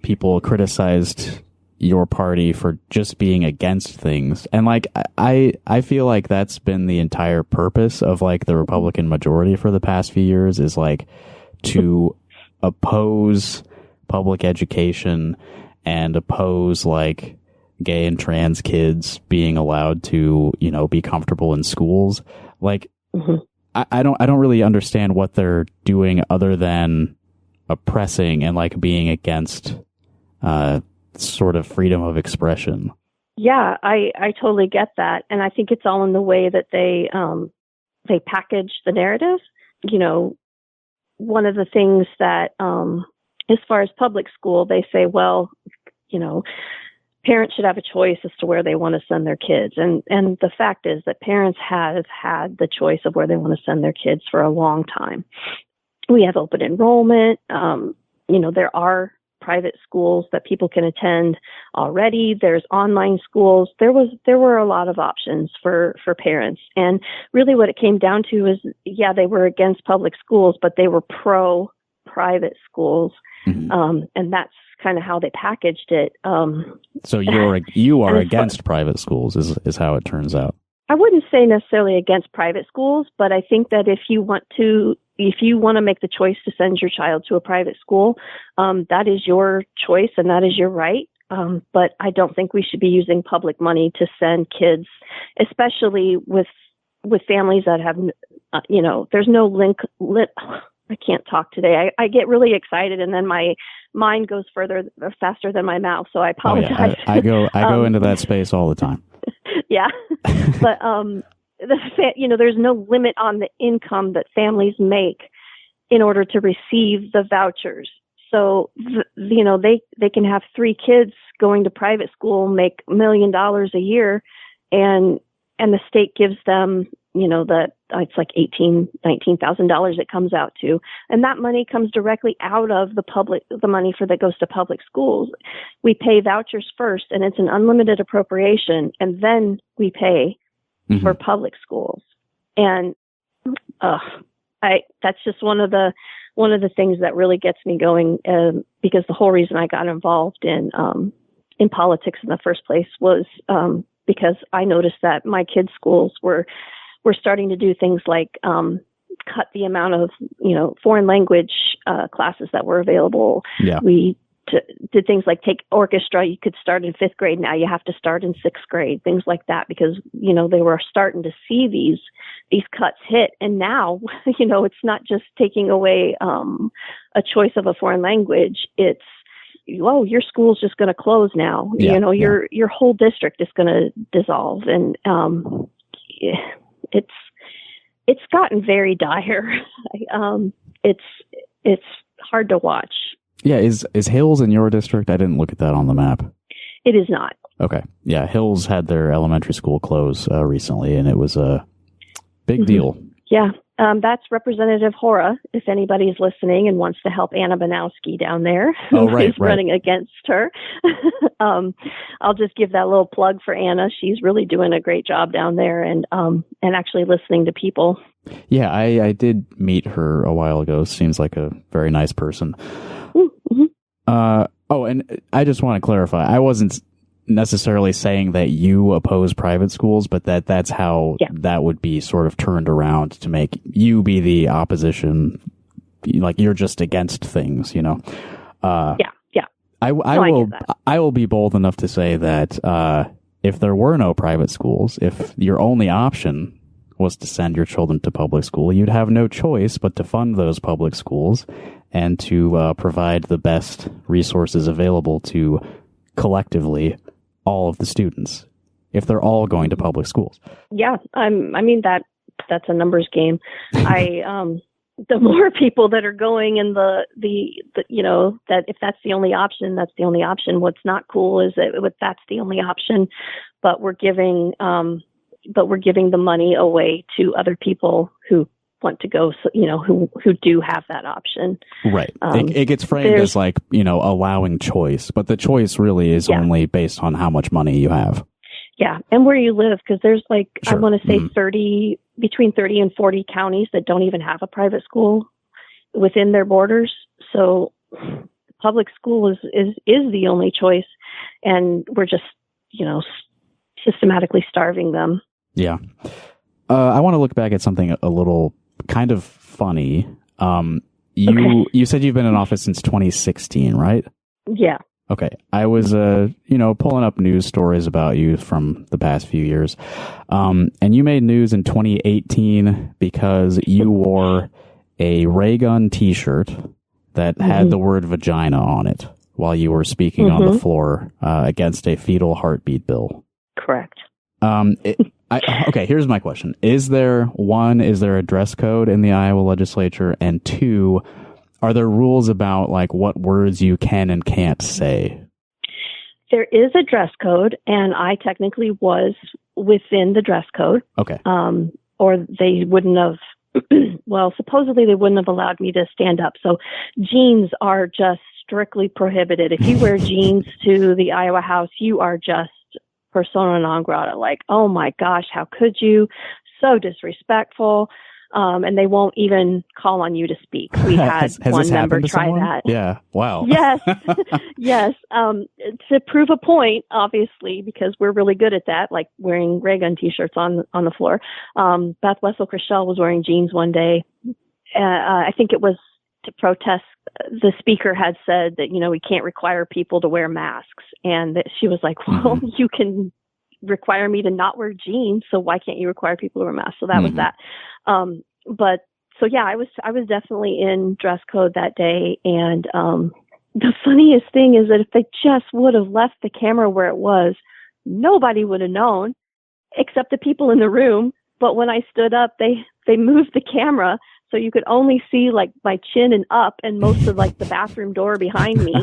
people criticized your party for just being against things. And I feel like that's been the entire purpose of the Republican majority for the past few years is to oppose public education and oppose gay and trans kids being allowed to, be comfortable in schools. I don't really understand what they're doing other than oppressing and being against sort of freedom of expression. Yeah, I totally get that. And I think it's all in the way that they package the narrative. One of the things that, as far as public school, they say, well, parents should have a choice as to where they want to send their kids. And the fact is that parents have had the choice of where they want to send their kids for a long time. We have open enrollment. There are private schools that people can attend already. There's online schools. There were a lot of options for parents. And really what it came down to is, yeah, they were against public schools, but they were pro private schools. Mm-hmm. And that's kind of how they packaged it. So you are against private schools is how it turns out. I wouldn't say necessarily against private schools, but I think that if you want to make the choice to send your child to a private school, that is your choice and that is your right. But I don't think we should be using public money to send kids, especially with families that have, there's no link. I can't talk today. I get really excited and then my mind goes faster than my mouth. So I apologize. Oh, yeah. I go into that space all the time. Yeah. But, there's no limit on the income that families make in order to receive the vouchers. So, they can have 3 kids going to private school, make $1 million a year, and the state gives them, it's like $19,000 it comes out to. And that money comes directly out of the money that goes to public schools. We pay vouchers first, and it's an unlimited appropriation, and then we pay for public schools. And that's just one of the things that really gets me going, because the whole reason I got involved in politics in the first place was because I noticed that my kids' schools were starting to do things like cut the amount of foreign language classes that were available. Yeah. We did things like take orchestra. You could start in 5th grade. Now you have to start in 6th grade, things like that, because, they were starting to see these cuts hit. And now, it's not just taking away a choice of a foreign language. It's, your school's just going to close now. Yeah, your whole district is going to dissolve. And it's gotten very dire. It's hard to watch. Yeah, is Hills in your district? I didn't look at that on the map. It is not. Okay. Yeah, Hills had their elementary school close recently, and it was a big deal. Yeah, That's Representative Hora, if anybody's listening and wants to help Anna Banowski down there, Oh, who right, is running against her. I'll just give that little plug for Anna. She's really doing a great job down there and actually listening to people. Yeah, I did meet her a while ago. Seems like a very nice person. Mm-hmm. And I just want to clarify. I wasn't necessarily saying that you oppose private schools, but that's how that would be sort of turned around to make you be the opposition, like you're just against things, you know. I will be bold enough to say that if there were no private schools, if your only option was to send your children to public school, you'd have no choice but to fund those public schools and to provide the best resources available to collectively all of the students if they're all going to public schools. Yeah, that's a numbers game. The more people that are going in the that if that's the only option, that's the only option. What's not cool is that that's the only option, but we're giving the money away to other people who want to go, who do have that option. Right. It gets framed as like, allowing choice, but the choice really is only based on how much money you have. Yeah. And where you live, because there's Sure. I want to say between 30 and 40 counties that don't even have a private school within their borders. So public school is the only choice. And we're just, systematically starving them. Yeah. I want to look back at something a little kind of funny. You said you've been in office since 2016, right? Yeah. Okay. I was, pulling up news stories about you from the past few years. And you made news in 2018 because you wore a ray gun t-shirt that had the word vagina on it while you were speaking on the floor against a fetal heartbeat bill. Correct. Okay, here's my question. Is there a dress code in the Iowa legislature? And two, are there rules about like what words you can and can't say? There is a dress code, and I technically was within the dress code. Okay. Or they wouldn't have, supposedly they wouldn't have allowed me to stand up. So jeans are just strictly prohibited. If you wear jeans to the Iowa House, you are just persona non grata, like, oh my gosh, how could you? So disrespectful. And they won't even call on you to speak. We had has one member try someone? that. Yeah. Wow. Yes. Yes. To prove a point, obviously, because we're really good at that, like wearing ray gun t-shirts on the floor. Beth Wessel-Christel was wearing jeans one day. I think it was to protest. The speaker had said that, we can't require people to wear masks. And that she was like, well, you can require me to not wear jeans. So why can't you require people to wear masks? So that was that. I was definitely in dress code that day. And, the funniest thing is that if they just would have left the camera where it was, nobody would have known except the people in the room. But when I stood up, they moved the camera so you could only see like my chin and up and most of like the bathroom door behind me.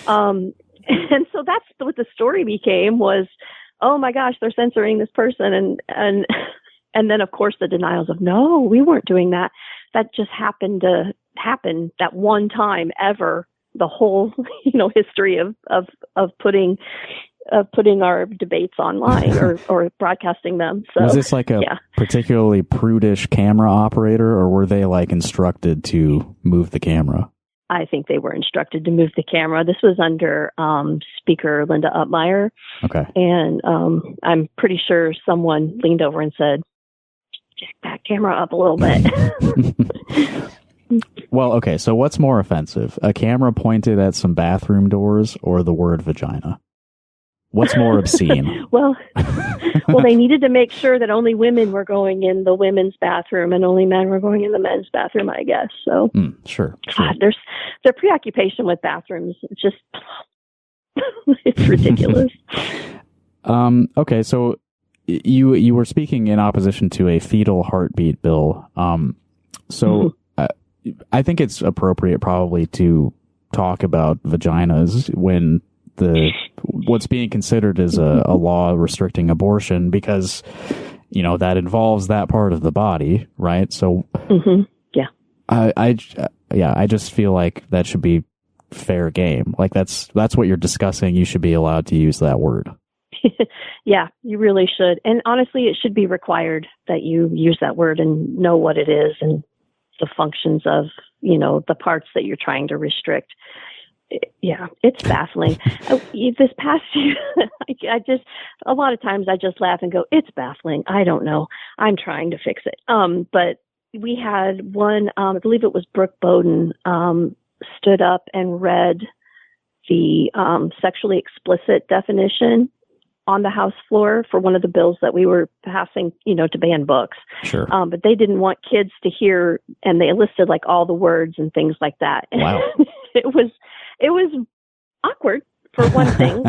And so that's what the story became was, oh my gosh, they're censoring this person. And then of course the denials of, no, we weren't doing that. That just happened to happen that one time ever, the whole, history of putting our debates online or broadcasting them. So was this like a particularly prudish camera operator, or were they like instructed to move the camera? I think they were instructed to move the camera. This was under Speaker Linda Upmeyer. Okay. And I'm pretty sure someone leaned over and said, jack that camera up a little bit. Well, okay, so what's more offensive? A camera pointed at some bathroom doors or the word vagina? What's more obscene? Well, they needed to make sure that only women were going in the women's bathroom and only men were going in the men's bathroom, I guess. So, sure. God, their preoccupation with bathrooms, it's just, it's ridiculous. Okay, so you were speaking in opposition to a fetal heartbeat bill. I think it's appropriate probably to talk about vaginas when what's being considered as a law restricting abortion, because that involves that part of the body, right? So, yeah, I just feel like that should be fair game. Like that's what you're discussing. You should be allowed to use that word. Yeah, you really should. And honestly, it should be required that you use that word and know what it is and the functions of, the parts that you're trying to restrict. Yeah, it's baffling. This past year, a lot of times I just laugh and go, it's baffling. I don't know. I'm trying to fix it. But we had one, I believe it was Brooke Bowden, stood up and read the sexually explicit definition on the House floor for one of the bills that we were passing, to ban books. Sure. But they didn't want kids to hear, and they listed like all the words and things like that. Wow. It was awkward for one thing.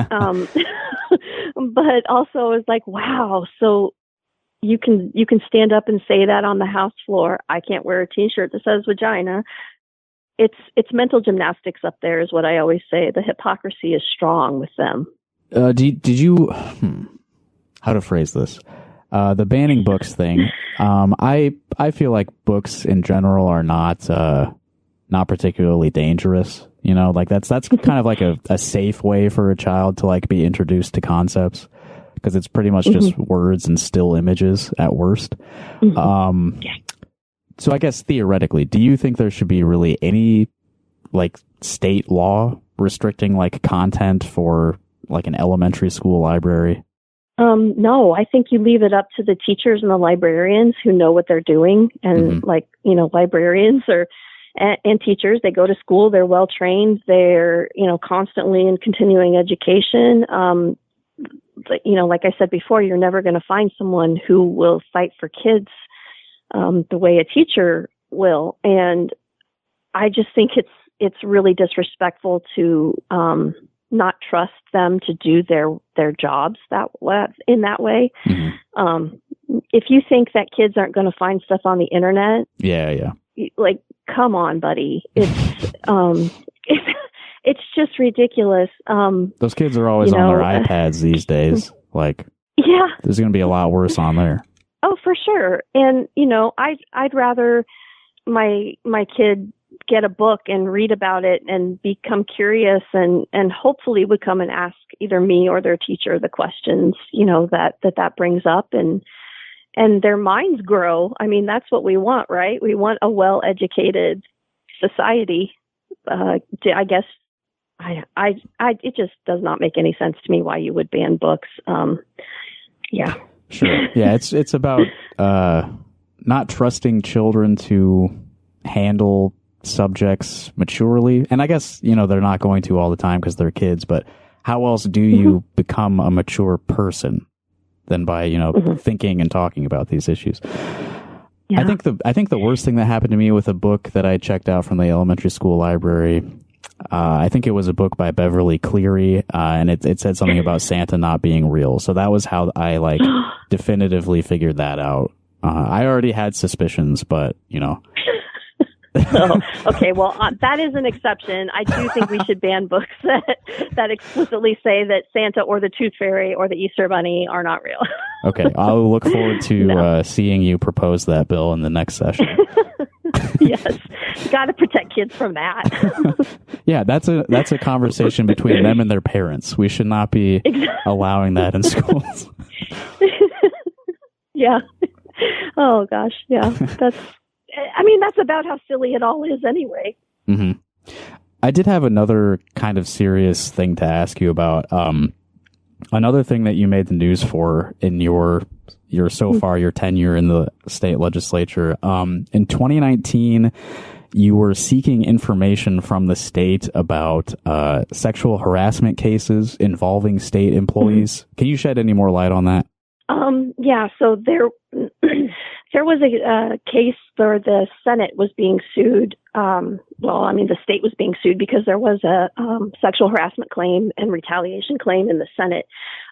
But also it was like, wow, so you can stand up and say that on the House floor. I can't wear a t-shirt that says vagina. It's mental gymnastics up there is what I always say. The hypocrisy is strong with them. Did you how to phrase this? The banning books thing. I feel like books in general are not particularly dangerous. Like that's kind of like a safe way for a child to like be introduced to concepts, because it's pretty much just words and still images at worst. So I guess theoretically, do you think there should be really any like state law restricting like content for like an elementary school library? No, I think you leave it up to the teachers and the librarians who know what they're doing. And librarians and teachers, they go to school, they're well trained, they're, constantly in continuing education. Like I said before, you're never going to find someone who will fight for kids the way a teacher will. And I just think it's really disrespectful to not trust them to do their jobs in that way. If you think that kids aren't going to find stuff on the internet, like, come on, buddy. It's it's just ridiculous. Those kids are always on their iPads these days. Like, yeah, there's going to be a lot worse on there. Oh, for sure. And I'd rather my kid get a book and read about it and become curious and hopefully would come and ask either me or their teacher the questions, that brings up and their minds grow. I mean, that's what we want, right? We want a well-educated society. I guess it just does not make any sense to me why you would ban books. Yeah. Sure. Yeah. It's about, not trusting children to handle subjects maturely. And I guess, they're not going to all the time because they're kids, but how else do you become a mature person than by, thinking and talking about these issues? Yeah. I think the worst thing that happened to me with a book that I checked out from the elementary school library, I think it was a book by Beverly Cleary, and it said something about Santa not being real. So that was how I definitively figured that out. I already had suspicions, but Oh, okay, well, that is an exception. I do think we should ban books that explicitly say that Santa or the Tooth Fairy or the Easter Bunny are not real. Okay, I'll look forward to seeing you propose that bill in the next session. Yes, got to protect kids from that. Yeah, that's a conversation between them and their parents. We should not be allowing that in schools. Yeah. Oh gosh, yeah. That's about how silly it all is anyway. Mm-hmm. I did have another kind of serious thing to ask you about. Another thing that you made the news for in your tenure in the state legislature. In 2019, you were seeking information from the state about sexual harassment cases involving state employees. Mm-hmm. Can you shed any more light on that? Yeah, so there was a case where the Senate was being sued. The state was being sued because there was a sexual harassment claim and retaliation claim in the Senate.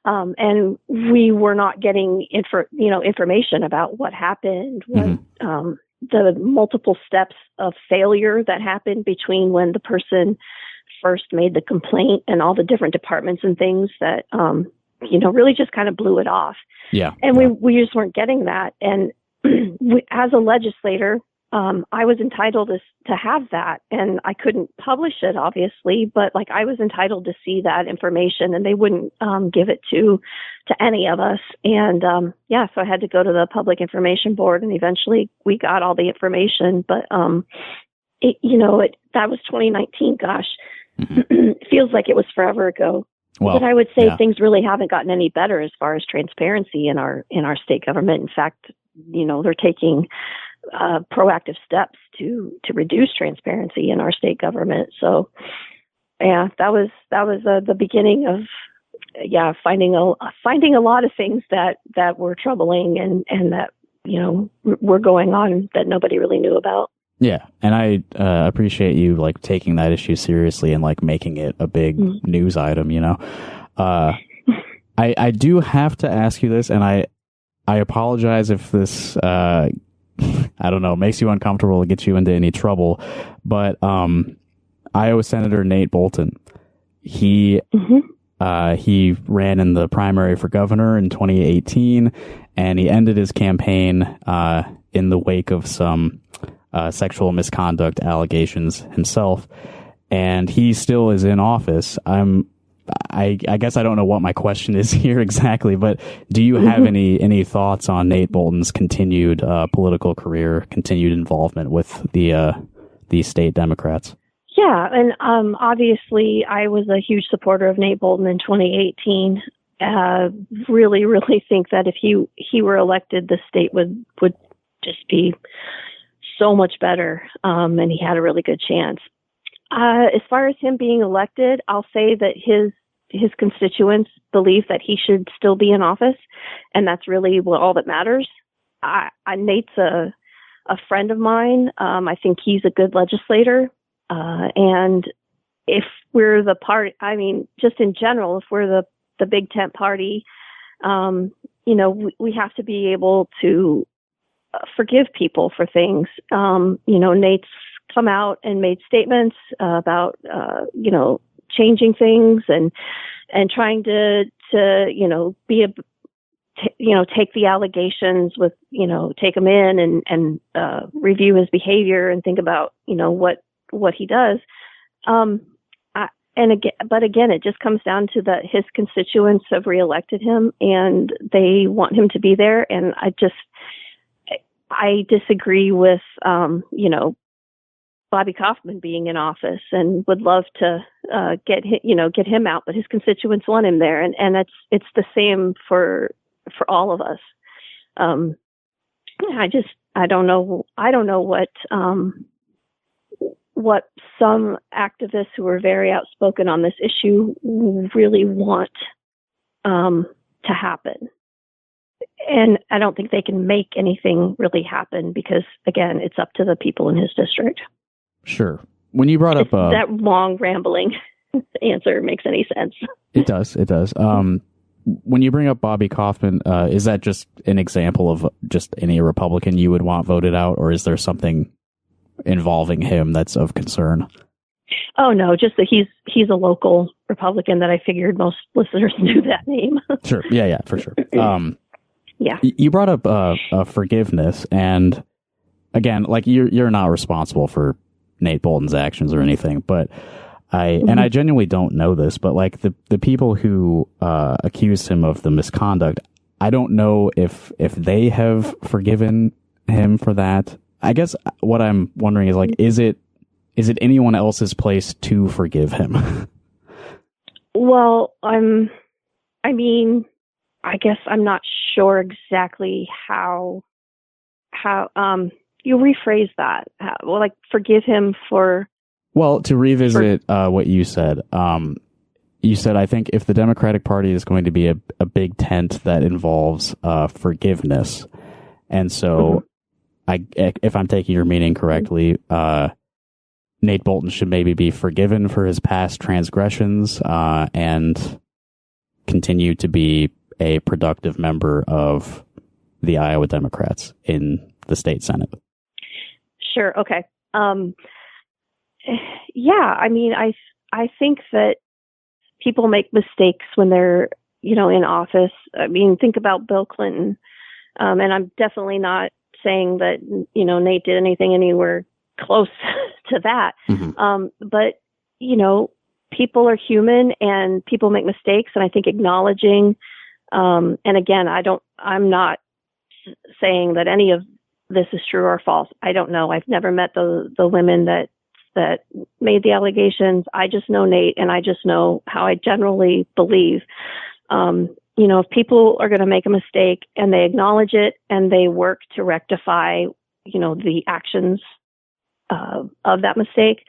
And we were not getting information about what happened, the multiple steps of failure that happened between when the person first made the complaint and all the different departments and things that really just kind of blew it off. Yeah. And we just weren't getting that. And as a legislator, I was entitled to have that, and I couldn't publish it, obviously, but like I was entitled to see that information, and they wouldn't give it to any of us. And so I had to go to the Public Information Board, and eventually we got all the information. But that was 2019. Gosh, it feels like it was forever ago. Well, but I would say things really haven't gotten any better as far as transparency in our state government. In fact, they're taking proactive steps to reduce transparency in our state government. So, yeah, that was the beginning of finding a lot of things that were troubling and that were going on that nobody really knew about. Yeah, and I appreciate you like taking that issue seriously and like making it a big news item. I do have to ask you this, and I apologize if this I don't know, makes you uncomfortable or gets you into any trouble, but Iowa Senator Nate Bolton, he ran in the primary for governor in 2018, and he ended his campaign in the wake of some sexual misconduct allegations himself, and he still is in office. I guess I don't know what my question is here exactly, but do you have any thoughts on Nate Bolton's continued political career, continued involvement with the state Democrats? Yeah, and obviously I was a huge supporter of Nate Bolton in 2018. Really, really think that if he were elected, the state would just be so much better, and he had a really good chance. As far as him being elected, I'll say that his constituents believe that he should still be in office, and that's really all that matters. Nate's a friend of mine. I think he's a good legislator, and if we're the party, just in general, if we're the big tent party, we have to be able to forgive people for things. Nate's come out and made statements about, changing things and trying to take the allegations with, take them in and review his behavior and think about, what he does. But again, it just comes down to that his constituents have reelected him and they want him to be there. And I disagree with, Bobby Kaufman being in office, and would love to get him out, but his constituents want him there, and it's the same for all of us. I don't know what some activists who are very outspoken on this issue really want to happen. And I don't think they can make anything really happen because, again, it's up to the people in his district. Sure. When you brought up that long rambling answer makes any sense. It does. When you bring up Bobby Kaufman, is that just an example of just any Republican you would want voted out, or is there something involving him that's of concern? Oh no, just that he's a local Republican that I figured most listeners knew that name. Sure. Yeah, for sure. Yeah. You brought up forgiveness, and again, like you're not responsible for Nate Bolton's actions or anything, but I genuinely don't know this, but like the people who accused him of the misconduct, I don't know if they have forgiven him for that. I guess what I'm wondering is like, is it anyone else's place to forgive him? Well, I guess I'm not sure exactly how you rephrase that. Forgive him for. Well, to revisit what you said, I think if the Democratic Party is going to be a big tent that involves forgiveness, and so if I'm taking your meaning correctly, Nate Bolton should maybe be forgiven for his past transgressions and continue to be a productive member of the Iowa Democrats in the state Senate. Sure. Okay. Yeah. I mean, I think that people make mistakes when they're, in office. I mean, think about Bill Clinton. And I'm definitely not saying that, Nate did anything anywhere close to that. Mm-hmm. But, people are human and people make mistakes. And I think acknowledging, and again, I'm not saying that any of this is true or false. I don't know. I've never met the women that made the allegations. I just know Nate, and I just know how I generally believe. If people are going to make a mistake and they acknowledge it and they work to rectify, the actions of that mistake,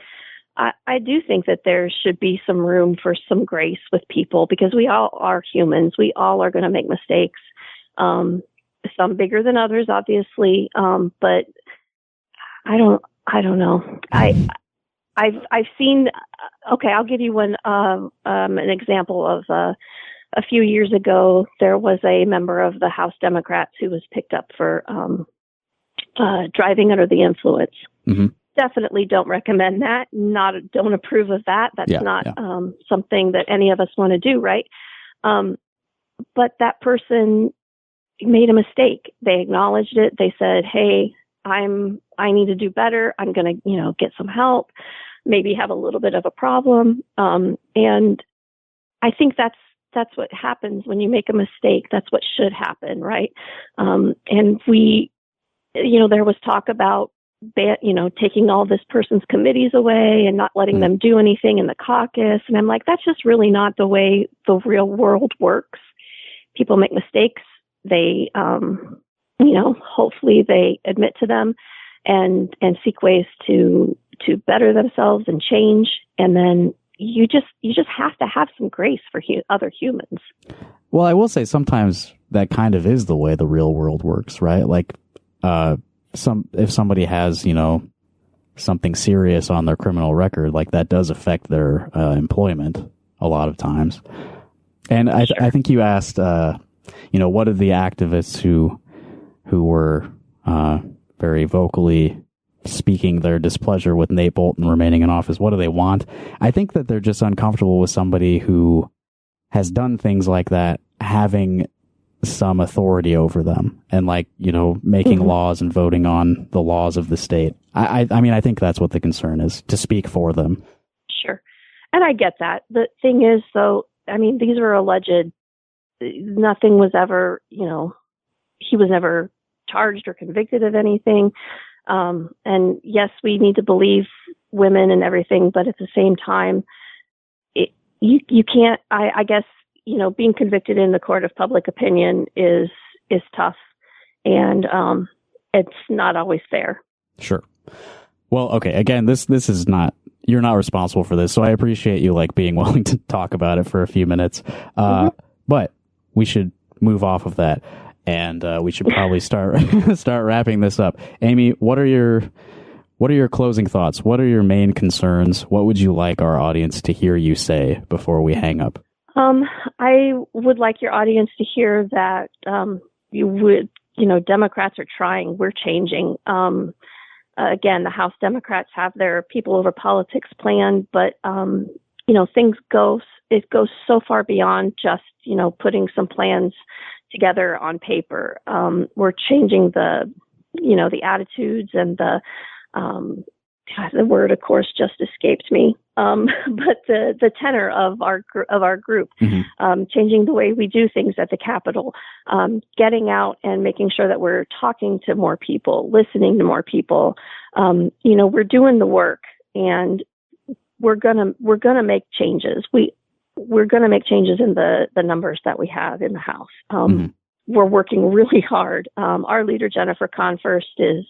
I do think that there should be some room for some grace with people, because we all are humans. We all are going to make mistakes. Some bigger than others, obviously. But I don't know. I've seen, okay, I'll give you an example of, a few years ago, there was a member of the House Democrats who was picked up for, driving under the influence. Mm-hmm. Definitely don't recommend that. Don't approve of that. That's not something that any of us want to do, right? But that person made a mistake. They acknowledged it. They said, "Hey, I need to do better. I'm going to, get some help. Maybe have a little bit of a problem." And I think that's what happens when you make a mistake. That's what should happen, right? And we, there was talk about, taking all this person's committees away and not letting them do anything in the caucus. And I'm like, that's just really not the way the real world works. People make mistakes. They, hopefully they admit to them and seek ways to better themselves and change. And then you just have to have some grace for other humans. Well, I will say sometimes that kind of is the way the real world works, right? Like, if somebody has, something serious on their criminal record, like that does affect their employment a lot of times. And I think you asked, what did the activists who were very vocally speaking their displeasure with Nate Bolton remaining in office, what do they want? I think that they're just uncomfortable with somebody who has done things like that having some authority over them and making laws and voting on the laws of the state. I mean, I think that's what the concern is, to speak for them. Sure. And I get that. The thing is, though, I mean, these were alleged. Nothing was ever, he was never charged or convicted of anything. And yes, we need to believe women and everything, but at the same time, you can't, I guess, being convicted in the court of public opinion is tough, and it's not always fair. Sure. Well, okay. Again, this is not, you're not responsible for this, so I appreciate you being willing to talk about it for a few minutes. But we should move off of that, and we should probably start wrapping this up. Amy, what are your closing thoughts? What are your main concerns? What would you like our audience to hear you say before we hang up? I would like your audience to hear that Democrats are trying. We're changing. Again, the House Democrats have their people over politics plan, but it goes so far beyond just putting some plans together on paper. We're changing the attitudes and the word, of course, just escaped me. But the tenor of our group, changing the way we do things at the Capitol, getting out and making sure that we're talking to more people, listening to more people. We're doing the work, and we're gonna make changes. We're gonna make changes in the numbers that we have in the House. We're working really hard. Our leader, Jennifer Conforst, is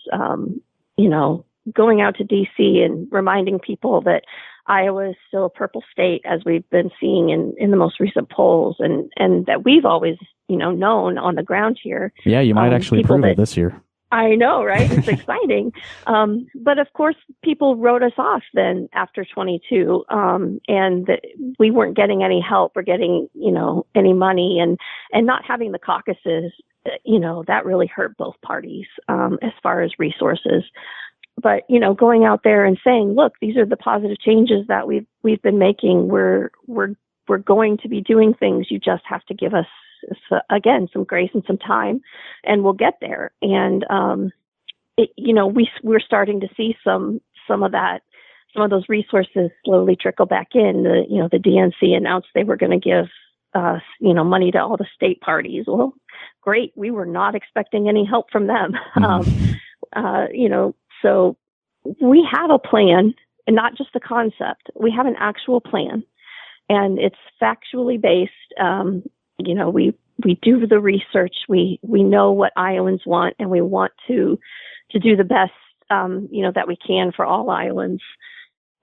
going out to D.C. and reminding people that Iowa is still a purple state, as we've been seeing in the most recent polls, and that we've always, known on the ground here. Yeah, you might actually prove it this year. I know, right? It's exciting. But of course, people wrote us off then after 22, and we weren't getting any help or getting, any money, and not having the caucuses, that really hurt both parties as far as resources. But, going out there and saying, look, these are the positive changes that we've been making. We're we're going to be doing things. You just have to give us, again, some grace and some time, and we'll get there. And, we're starting to see some of that, some of those resources slowly trickle back in. The DNC announced they were going to give money to all the state parties. Well, great. We were not expecting any help from them. So we have a plan, and not just a concept. We have an actual plan, and it's factually based. We do the research. We know what Iowans want, and we want to do the best, that we can for all Iowans.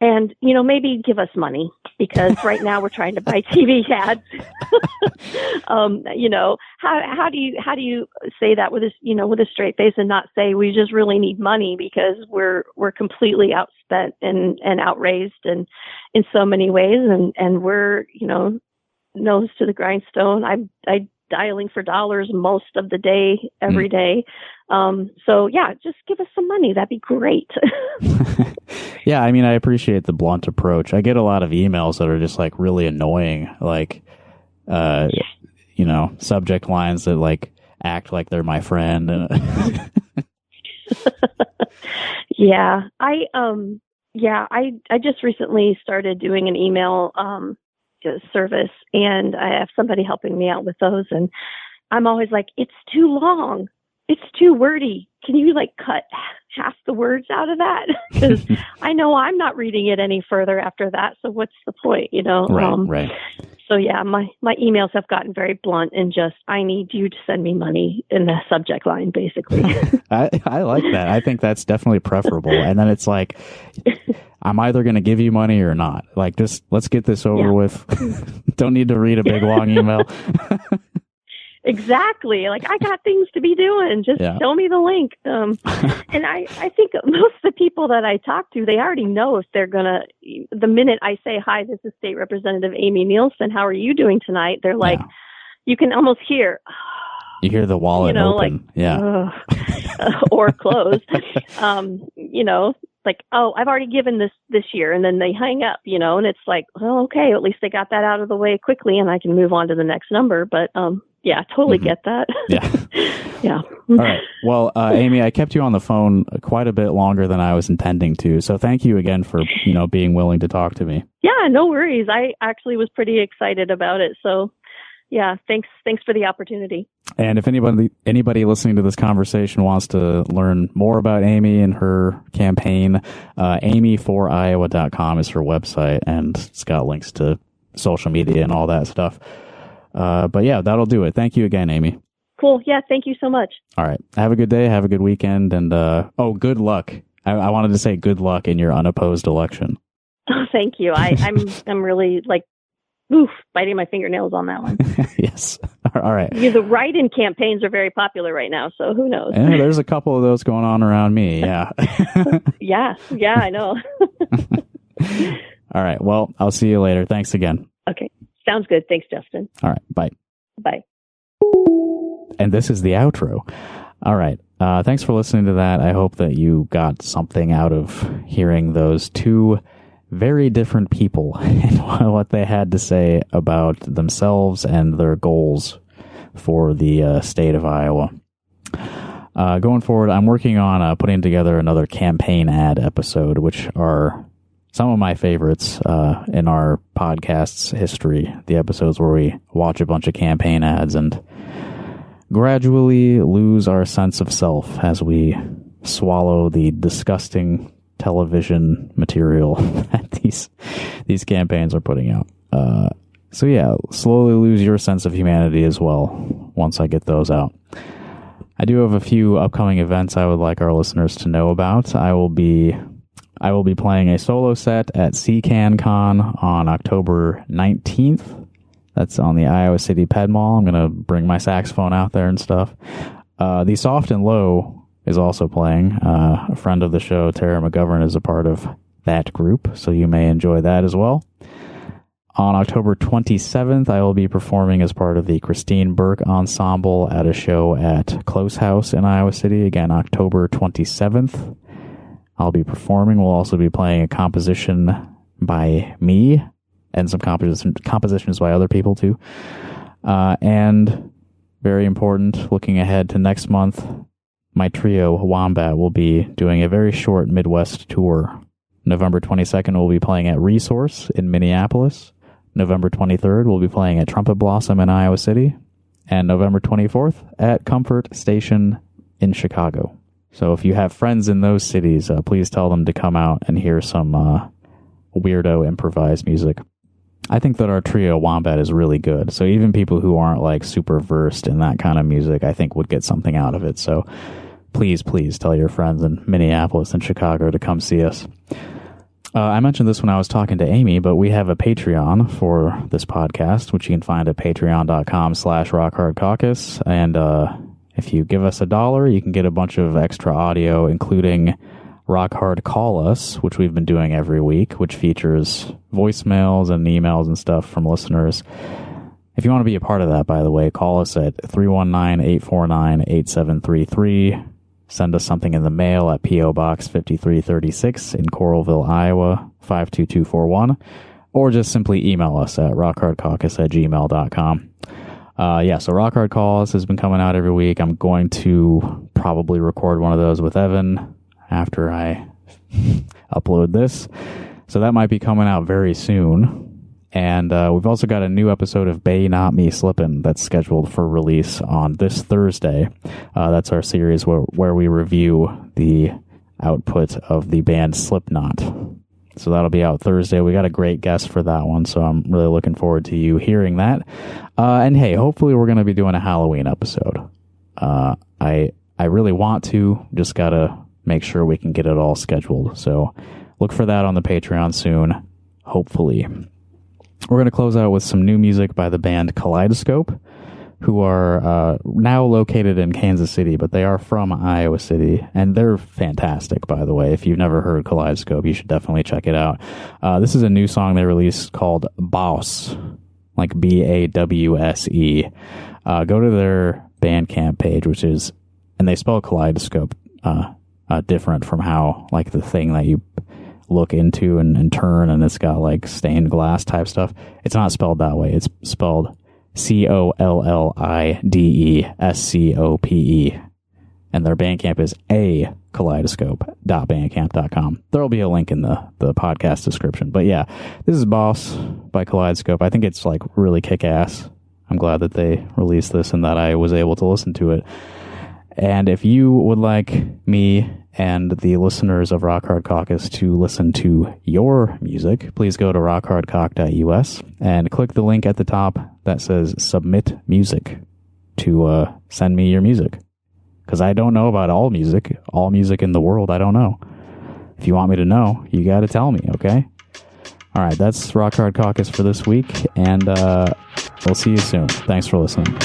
And, maybe give us money, because right now we're trying to buy TV ads. How do you say that with a straight face and not say we just really need money, because we're completely outspent and outraised and in so many ways. And we're, nose to the grindstone. I dialing for dollars most of the day, every day. So yeah, just give us some money. That'd be great. Yeah. I mean, I appreciate the blunt approach. I get a lot of emails that are just like really annoying, like, subject lines that like act like they're my friend. Yeah. I just recently started doing an email, service, and I have somebody helping me out with those, and I'm always like, it's too long, it's too wordy, can you like cut half the words out of that? Because I know I'm not reading it any further after that, so what's the point? Right. So yeah, my emails have gotten very blunt and just, I need you to send me money in the subject line, basically. I like that. I think that's definitely preferable. And then it's like, I'm either going to give you money or not. Like, just let's get this over with. Don't need to read a big long email. Exactly. Like, I got things to be doing. Just show me the link. And I think most of the people that I talk to, they already know if they're going to, the minute I say, hi, this is State Representative Amy Nielsen, how are you doing tonight? They're like, you can almost hear. You hear the wallet open. Or closed. Like, oh, I've already given this year, and then they hang up, and it's like, well, okay, at least they got that out of the way quickly, and I can move on to the next number. But yeah, totally get that. Yeah. All right. Well, Amy, I kept you on the phone quite a bit longer than I was intending to, so thank you again for being willing to talk to me. Yeah, no worries. I actually was pretty excited about it, so. Yeah, thanks for the opportunity. And if anybody listening to this conversation wants to learn more about Amy and her campaign, amyforiowa.com is her website, and it's got links to social media and all that stuff. But yeah, that'll do it. Thank you again, Amy. Cool. Yeah, thank you so much. All right. Have a good day. Have a good weekend. And good luck. I wanted to say good luck in your unopposed election. Oh, thank you. I'm really biting my fingernails on that one. Yes. All right. Yeah, the write-in campaigns are very popular right now, so who knows? Yeah, there's a couple of those going on around me. Yeah. Yeah, I know. All right. Well, I'll see you later. Thanks again. Okay. Sounds good. Thanks, Justin. All right. Bye. Bye. And this is the outro. All right. Thanks for listening to that. I hope that you got something out of hearing those two very different people and what they had to say about themselves and their goals for the state of Iowa. Going forward, I'm working on putting together another campaign ad episode, which are some of my favorites in our podcast's history. The episodes where we watch a bunch of campaign ads and gradually lose our sense of self as we swallow the disgusting television material that these campaigns are putting out. So yeah, slowly lose your sense of humanity as well once I get those out. I do have a few upcoming events I would like our listeners to know about. I will be playing a solo set at CCanCon on October 19th. That's on the Iowa City Ped Mall. I'm going to bring my saxophone out there and stuff. The Soft and Low is also playing. A friend of the show, Tara McGovern, is a part of that group, so you may enjoy that as well. On October 27th, I will be performing as part of the Christine Burke Ensemble at a show at Close House in Iowa City. Again, October 27th. I'll be performing. We'll also be playing a composition by me and some compositions by other people too. And very important, looking ahead to next month, my trio Wombat will be doing a very short Midwest tour. November 22nd, we'll be playing at Resource in Minneapolis. November 23rd, we'll be playing at Trumpet Blossom in Iowa City. And November 24th at Comfort Station in Chicago. So if you have friends in those cities, please tell them to come out and hear some weirdo improvised music. I think that our trio Wombat is really good. So even people who aren't like super versed in that kind of music, I think would get something out of it. So please tell your friends in Minneapolis and Chicago to come see us. I mentioned this when I was talking to Amy, but we have a Patreon for this podcast, which you can find at patreon.com/rockhardcaucus. And if you give us $1, you can get a bunch of extra audio, including Rock Hard Call Us, which we've been doing every week, which features voicemails and emails and stuff from listeners. If you want to be a part of that, by the way, call us at 319-849-8733. Send us something in the mail at P.O. Box 5336 in Coralville, Iowa, 52241. Or just simply email us at rockhardcaucus@gmail.com. So Rock Hard Call Us has been coming out every week. I'm going to probably record one of those with Evan after I upload this. So that might be coming out very soon. And we've also got a new episode of Bay Not Me Slippin' that's scheduled for release on this Thursday. That's our series where we review the output of the band Slipknot. So that'll be out Thursday. We got a great guest for that one, so I'm really looking forward to you hearing that. And hey, hopefully we're going to be doing a Halloween episode. I really want to, just got to make sure we can get it all scheduled. So look for that on the Patreon soon, hopefully. We're going to close out with some new music by the band Kaleidoscope, who are now located in Kansas City, but they are from Iowa City, and they're fantastic, by the way. If you've never heard Kaleidoscope, you should definitely check it out. This is a new song they released called Boss, like B-A-W-S-E. Go to their Bandcamp page, which is, and they spell Kaleidoscope different from how, like, the thing that you look into and turn, and it's got like stained glass type stuff. It's not spelled that way. It's spelled Collidescope, and their Bandcamp is kaleidoscope.bandcamp.com. There'll be a link in the podcast description. But yeah, this is Boss by Kaleidoscope. I think it's like really kick-ass. I'm glad that they released this and that I was able to listen to it. And if you would like me and the listeners of Rock Hard Caucus to listen to your music, please go to rockhardcock.us and click the link at the top that says Submit Music to send me your music. Because I don't know about all music in the world, I don't know. If you want me to know, you got to tell me, okay? All right, that's Rock Hard Caucus for this week, and we'll see you soon. Thanks for listening.